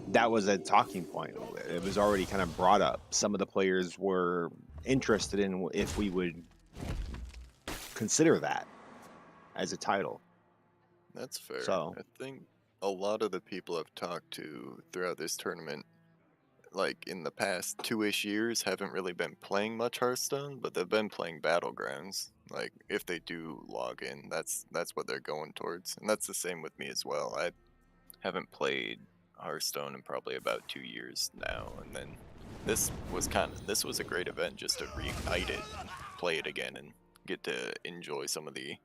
that was a talking point. It was already kind of brought up. Some of the players were interested in if we would consider that as a title. That's fair. So I think a lot of the people I've talked to throughout this tournament, like in the past 2-ish years, haven't really been playing much Hearthstone, but they've been playing Battlegrounds. Like if they do log in, that's what they're going towards, and that's the same with me as well. I haven't played Hearthstone in probably about 2 years now, and then this was a great event just to reignite it, and play it again, and get to enjoy some of the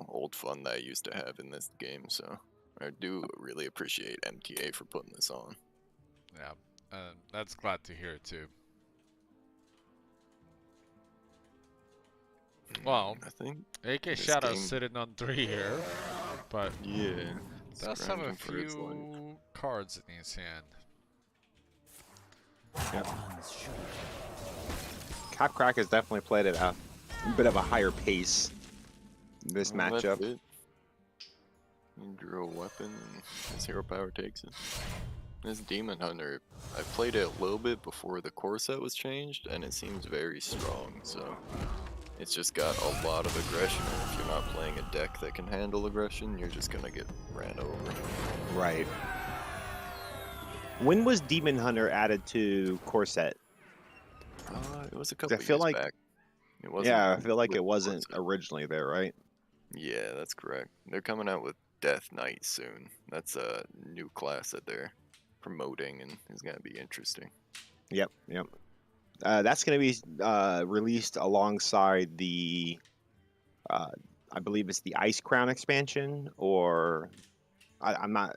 old fun that I used to have in this game. So I do really appreciate MTA for putting this on. Yeah, that's glad to hear too. Well, I think AK this Shadow's game- sitting on 3 here, but yeah, does have a scrounging for its life. few cards in his hand. Capcrack has definitely played at a bit of a higher pace this Well, that's matchup. it. You drew a weapon and his hero power takes it. This Demon Hunter, I played it a little bit before the core set was changed, and it seems very strong, so it's just got a lot of aggression, and if you're not playing a deck that can handle aggression, you're just gonna get ran over. Right. When was Demon Hunter added to core set? It was a couple feel years like- back. It wasn't Yeah, I feel like with it wasn't core set. originally there, right? Yeah, that's correct. They're coming out with Death Knight soon. That's a new class that they're promoting, and is gonna be interesting. Yep. That's going to be released alongside the, I believe it's the Ice Crown expansion, or I'm not.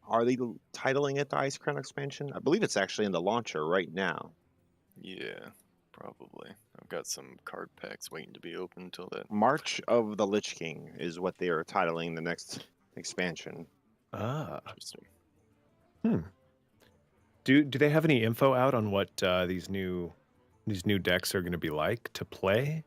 Are they titling it the Ice Crown expansion? I believe it's actually in the launcher right now. Yeah, probably. I've got some card packs waiting to be opened until then. March of the Lich King is what they are titling the next expansion. Ah. Interesting. Do they have any info out on what these new decks are going to be like to play?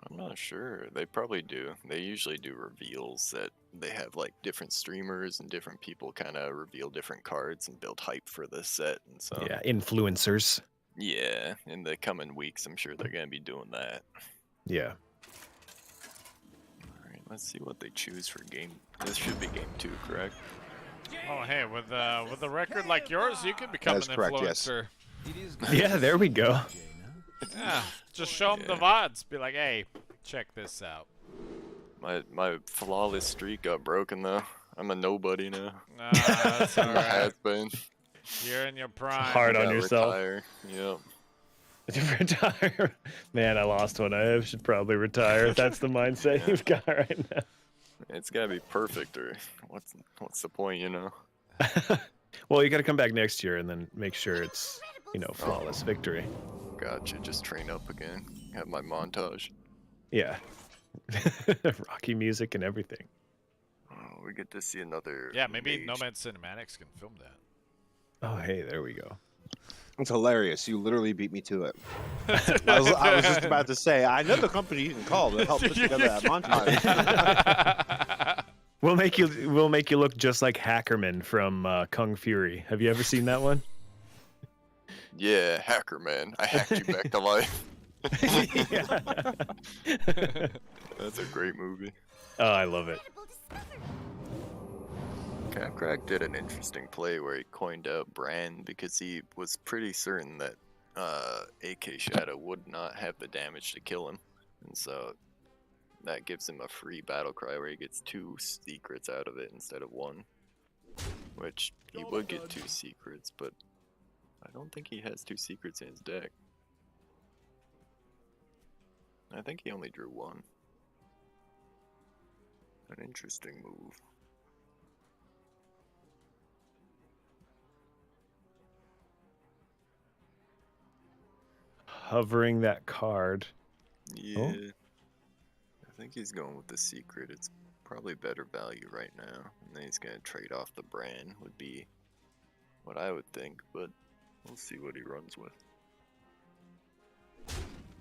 I'm not sure. They probably do. They usually do reveals that they have like different streamers and different people kind of reveal different cards and build hype for the set and so. Yeah, influencers. Yeah, in the coming weeks, I'm sure they're gonna be doing that. Yeah. All right, let's see what they choose for game. This should be game 2, correct? Oh, hey, with a record like yours, you can become That is an correct, yes. influencer. Yeah, there we go. Yeah, just show them the Yeah. VODs. Be like, hey, check this out. My flawless streak got broken though. I'm a nobody now. Nah, that's I'm a alright. has-been. You're in your prime. Hard on Gotta yourself. retire. Yep. Retire. Man, I lost one. I should probably retire if that's the mindset you've got right now. It's gotta be perfect, or what's the point, you know? Well, you got to come back next year and then make sure it's, flawless victory. Gotcha. Just train up again. Have my montage. Yeah. Rocky music and everything. Oh, we get to see another. Yeah, maybe mage. Nomad Cinematics can film that. Oh, hey, there we go. It's hilarious. You literally beat me to it. I was just about to say, I know the company you can call to help put together that montage. We'll make you look just like Hackerman from Kung Fury. Have you ever seen that one? Yeah, hacker man. I hacked you back to life. That's a great movie. Oh, I love it. Capcrack did an interesting play where he coined out Brand because he was pretty certain that AK Shadow would not have the damage to kill him, and so that gives him a free battle cry where he gets 2 secrets out of it instead of 1, which he would get 2 secrets, but I don't think he has 2 secrets in his deck. I think he only drew 1. An interesting move. Hovering that card. Yeah. I think he's going with the secret. It's probably better value right now. And then he's going to trade off the brand, would be what I would think, but we'll see what he runs with.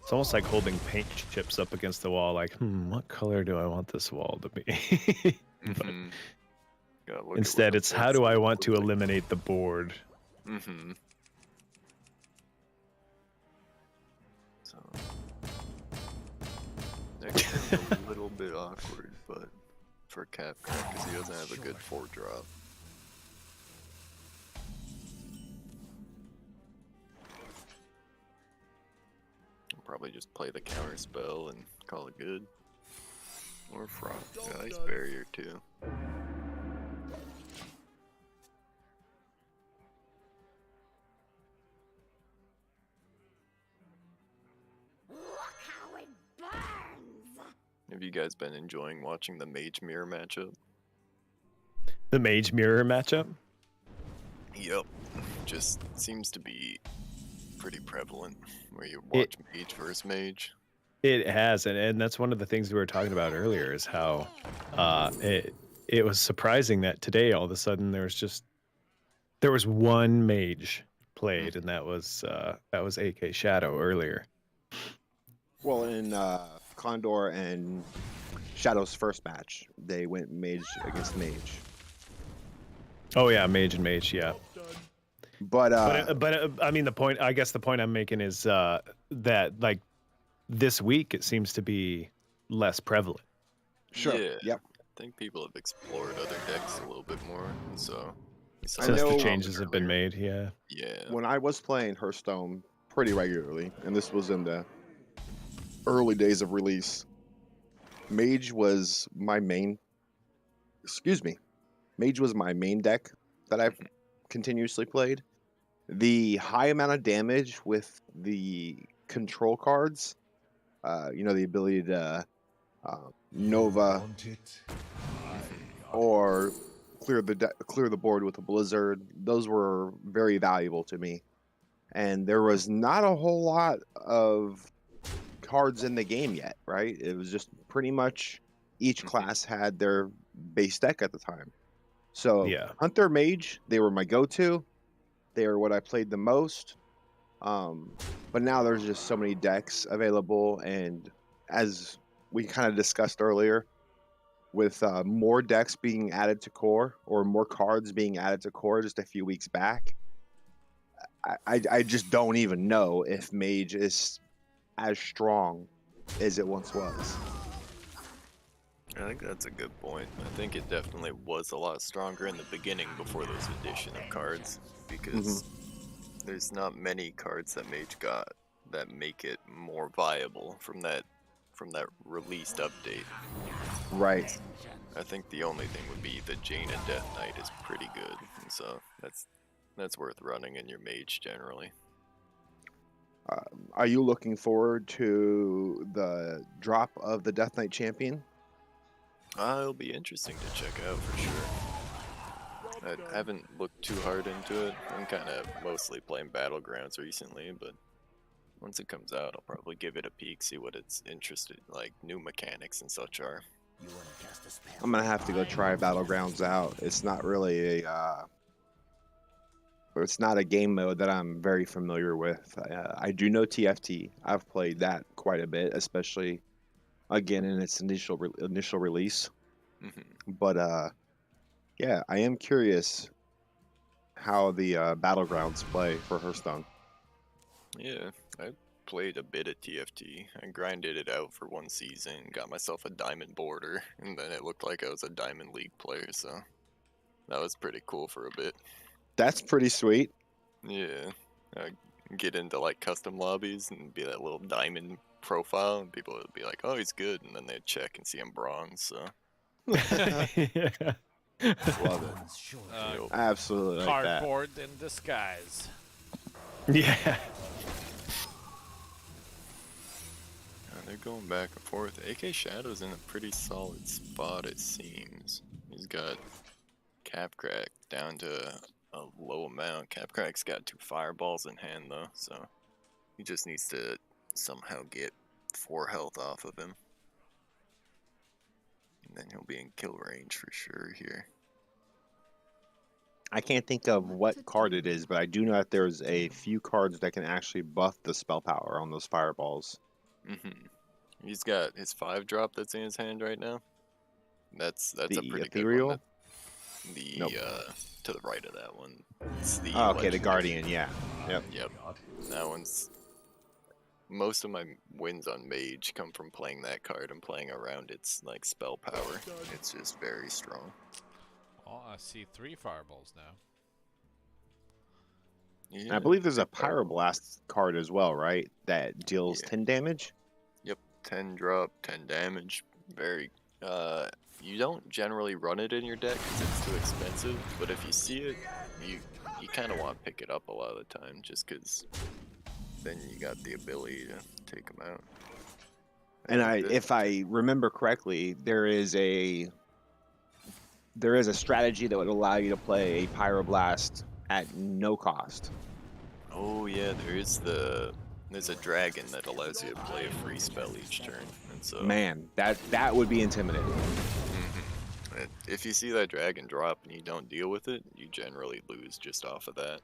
It's almost like holding paint chips up against the wall, like, what color do I want this wall to be? But Mhm. Gotta look at what instead, the it's how board do I size want to looks like. eliminate the board? Mm-hmm. So next turn a little bit awkward, but for Capcom because he doesn't have a good 4-drop. I'll probably just play the counter spell and call it good. Or Frost. Yeah, Ice Barrier too. Look how it burns! Have you guys been enjoying watching the Mage Mirror matchup? The Mage Mirror matchup? Yep. Just seems to be pretty prevalent where you watch Mage versus Mage. It has, and that's one of the things we were talking about earlier is how it was surprising that today all of a sudden there was one mage played, and that was AK Shadow earlier. Well, in Condor and Shadow's first match, they went mage against mage. Oh yeah, mage and mage, yeah. But I mean, I guess the point I'm making is that like this week it seems to be less prevalent. sure, Yeah. yep. I think people have explored other decks a little bit more, and so we saw I Since that the know- changes have been earlier. made, yeah. Yeah. When I was playing Hearthstone pretty regularly, and this was in the early days of release, Mage was my main. Excuse me, Mage was my main deck that I've continuously played. The high amount of damage with the control cards, the ability to Nova or clear the board with a blizzard. Those were very valuable to me, and there was not a whole lot of cards in the game yet. Right? It was just pretty much each class had their base deck at the time. So Yeah. Hunter Mage, they were my go-to. They are what I played the most. But now there's just so many decks available, and as we kind of discussed earlier, with more decks being added to core or more cards being added to core just a few weeks back, I just don't even know if Mage is as strong as it once was. I think that's a good point. I think it definitely was a lot stronger in the beginning before those addition of cards, because there's not many cards that Mage got that make it more viable from that released update. Right. I think the only thing would be the Jaina Death Knight is pretty good, and so that's worth running in your Mage generally. Are you looking forward to the drop of the Death Knight champion? It'll be interesting to check out for sure. I haven't looked too hard into it. I'm kind of mostly playing Battlegrounds recently, but once it comes out, I'll probably give it a peek, see what it's interested, like new mechanics and such are. I'm gonna have to go try Battlegrounds out. It's not really it's not a game mode that I'm very familiar with. I do know TFT. I've played that quite a bit, especially again in its initial release. But yeah, I am curious how the Battlegrounds play for Hearthstone. Yeah, I played a bit of TFT. I grinded it out for one season, got myself a diamond border, and then it looked like I was a Diamond League player, so that was pretty cool for a bit. That's pretty sweet. Yeah, I get into like custom lobbies and be that little diamond profile, and people would be like, "Oh, he's good," and then they'd check and see I'm bronze. So Yeah. Love it. Yup. Absolutely like that. Cardboard in disguise. Yeah. They're going back and forth. AK Shadow's in a pretty solid spot, it seems. He's got Capcrack down to a low amount. Capcrack's got 2 fireballs in hand, though, so he just needs to somehow get 4 health off of him. he'll be in kill range for sure here. I can't think of what card it is, but I do know that there's a few cards that can actually buff the spell power on those fireballs. He's got his 5-drop that's in his hand right now. That's a The pretty ethereal? good one. Nope. To the right of that one. It's the Oh, okay, the legendary. Guardian, yeah. Yep. Yep. That one's most of my wins on Mage come from playing that card and playing around its like spell power. It's just very strong. Oh, I see 3 fireballs now. And I believe there's a big fireball. Pyroblast card as well, right? That deals Yeah. 10 damage. Yep, 10 drop, 10 damage. Very. You don't generally run it in your deck because it's too expensive. But if you see it, you kind of want to pick it up a lot of the time, just because then you got the ability to take them out. And think that- if I remember correctly, there is a strategy that would allow you to play a Pyroblast at no cost. Oh yeah, there's a dragon that allows you to play a free spell each turn, and so Man, that would be intimidating. If you see that dragon drop and you don't deal with it, you generally lose just off of that.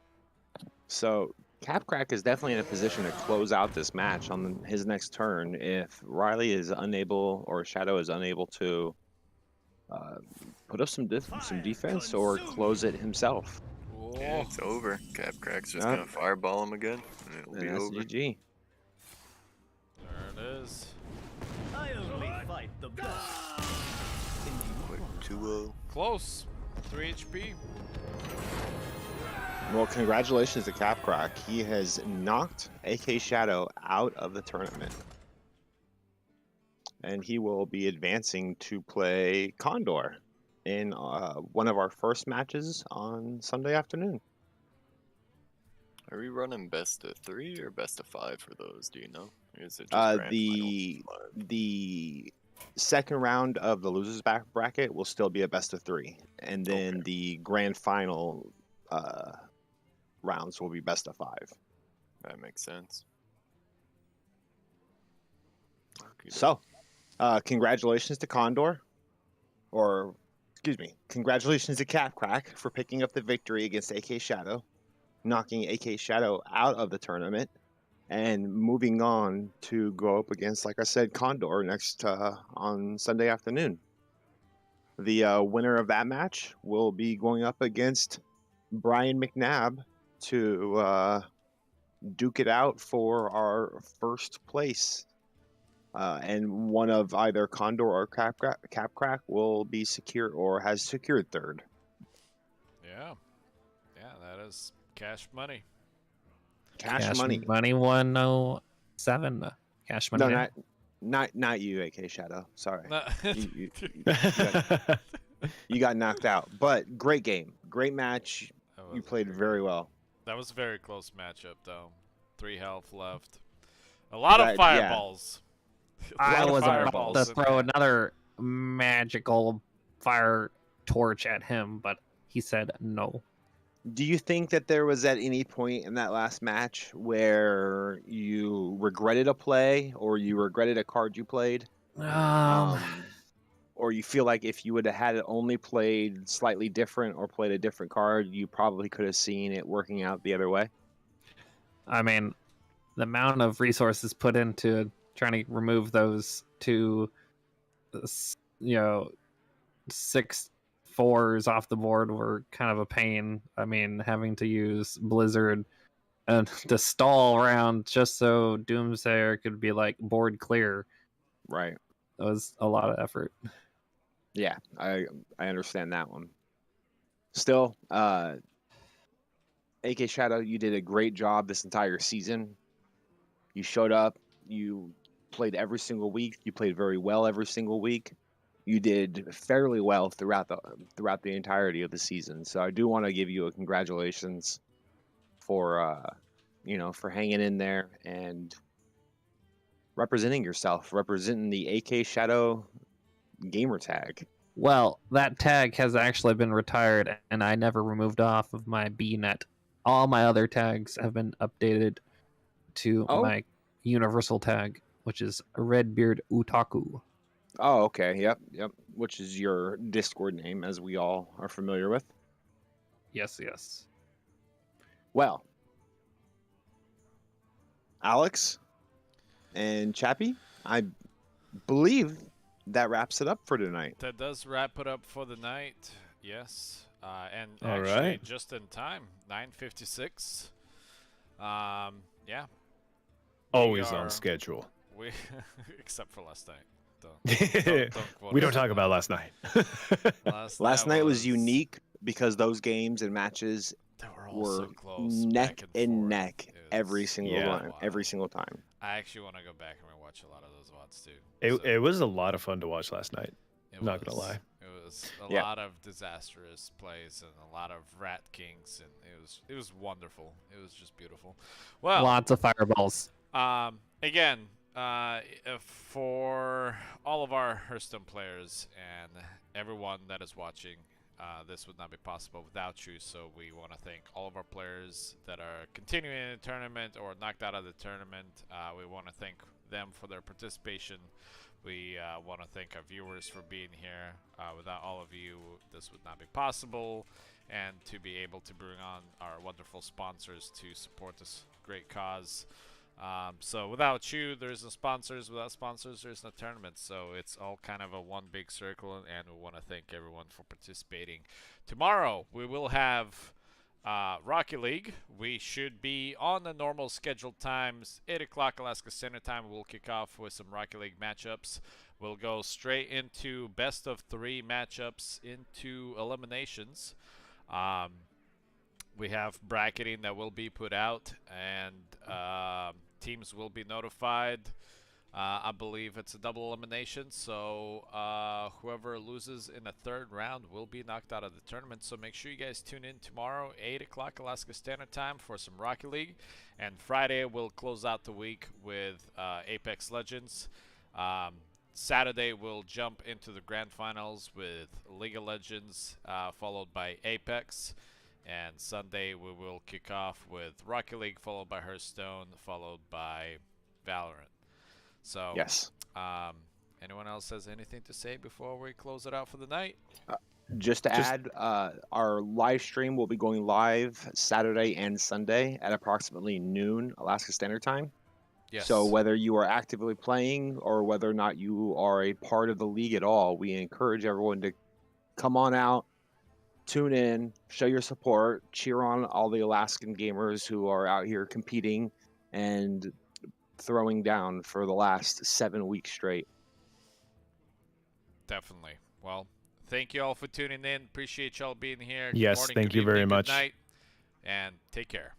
So Capcrack is definitely in a position to close out this match on his next turn if Riley is unable or Shadow is unable to put up some defense or close it himself. Yeah, it's over. Capcrack's just Yep. gonna fireball him again, and it'll And be that's over. GG. There it is. I only fight the best. Quick 2-0. Close. 3 HP. Well, congratulations to Capcrack. He has knocked AK Shadow out of the tournament. And he will be advancing to play Condor in one of our first matches on Sunday afternoon. Are we running best of 3 or best of 5 for those? Do you know? Or is it just grand finals 5? The second round of the losers bracket will still be a best of 3, and then Okay. the grand final rounds will be best of 5. That makes sense. Okay, So, congratulations to Condor, or excuse me, congratulations to Capcrack for picking up the victory against AK Shadow, knocking AK Shadow out of the tournament, and moving on to go up against, like I said, Condor next on Sunday afternoon. The winner of that match will be going up against Brian McNabb to duke it out for our first place. And one of either Condor or Capcrack will be secure or has secured third. Yeah. Yeah, that is cash money. Cash money. Money 107. Cash money. No, now. not you, AK Shadow. Sorry. No. You got knocked out. But great game. Great match. That You was a played great very game. well. That was a very close matchup, though. 3 health left. A lot of Yeah. fireballs. A I lot of was about fireballs to in throw there. another magical fire torch at him, but he said no. Do you think that there was at any point in that last match where you regretted a play or you regretted a card you played? Or you feel like if you would have had it only played slightly different or played a different card, you probably could have seen it working out the other way? I mean, the amount of resources put into trying to remove those 2, 6 4s off the board were kind of a pain. I mean, having to use Blizzard and to stall around just so Doomsayer could be like board clear. Right. That was a lot of effort. Yeah, I understand that one. Still, AK Shadow, you did a great job this entire season. You showed up. You played every single week. You played very well every single week. You did fairly well throughout the entirety of the season. So I do want to give you a congratulations for for hanging in there and representing yourself, representing the AK Shadow gamer tag. Well, that tag has actually been retired, and I never removed off of my BNet. All my other tags have been updated to Oh. my universal tag, which is Redbeard Utaku. Oh, okay. Yep, yep. Which is your Discord name, as we all are familiar with. Yes, yes. Well, Alex and Chappie, I believe that wraps it up for tonight. That does wrap it up for the night. Yes. And All actually, right. just in time, 9:56. Yeah. Always on schedule. We, except for last night. Don't quote We us don't talk on about that. last night. Last night was unique because those games and matches They were all so were close, neck back and forth. neck It every was single Yeah. one, every single time. I actually want to go back and rewatch a lot of those VODs too. It was a lot of fun to watch last night. It I'm not gonna was. lie. It was a Yeah. lot of disastrous plays and a lot of Rat Kings, and it was wonderful. It was just beautiful. Well, Lots of fireballs. again, for all of our Hearthstone players and everyone that is watching, this would not be possible without you. So we want to thank all of our players that are continuing in the tournament or knocked out of the tournament. We want to thank them for their participation. We want to thank our viewers for being here. Without all of you, this would not be possible. And to be able to bring on our wonderful sponsors to support this great cause. So without you, there's no sponsors. Without sponsors, there's no tournament. So it's all kind of a one big circle, and we want to thank everyone for participating. Tomorrow, we will have Rocket League. We should be on the normal scheduled times, 8 o'clock Alaska Standard Time. We'll kick off with some Rocket League matchups. We'll go straight into best of 3 matchups into eliminations. We have bracketing that will be put out, and teams will be notified. I believe it's a double elimination, so whoever loses in the 3rd round will be knocked out of the tournament. So make sure you guys tune in tomorrow, 8 o'clock Alaska Standard Time, for some Rocket League. And Friday, we'll close out the week with Apex Legends. Saturday, we'll jump into the Grand Finals with League of Legends, followed by Apex. And Sunday, we will kick off with Rocket League, followed by Hearthstone, followed by Valorant. So, Yes. Anyone else has anything to say before we close it out for the night? Just to add, our live stream will be going live Saturday and Sunday at approximately noon Alaska Standard Time. Yes. So whether you are actively playing or whether or not you are a part of the league at all, we encourage everyone to come on out, tune in, show your support, cheer on all the Alaskan gamers who are out here competing and throwing down for the last 7 weeks straight. Definitely. Well, thank you all for tuning in. Appreciate y'all being here. Good Yes, morning, thank good you very evening, much. Good night, and take care.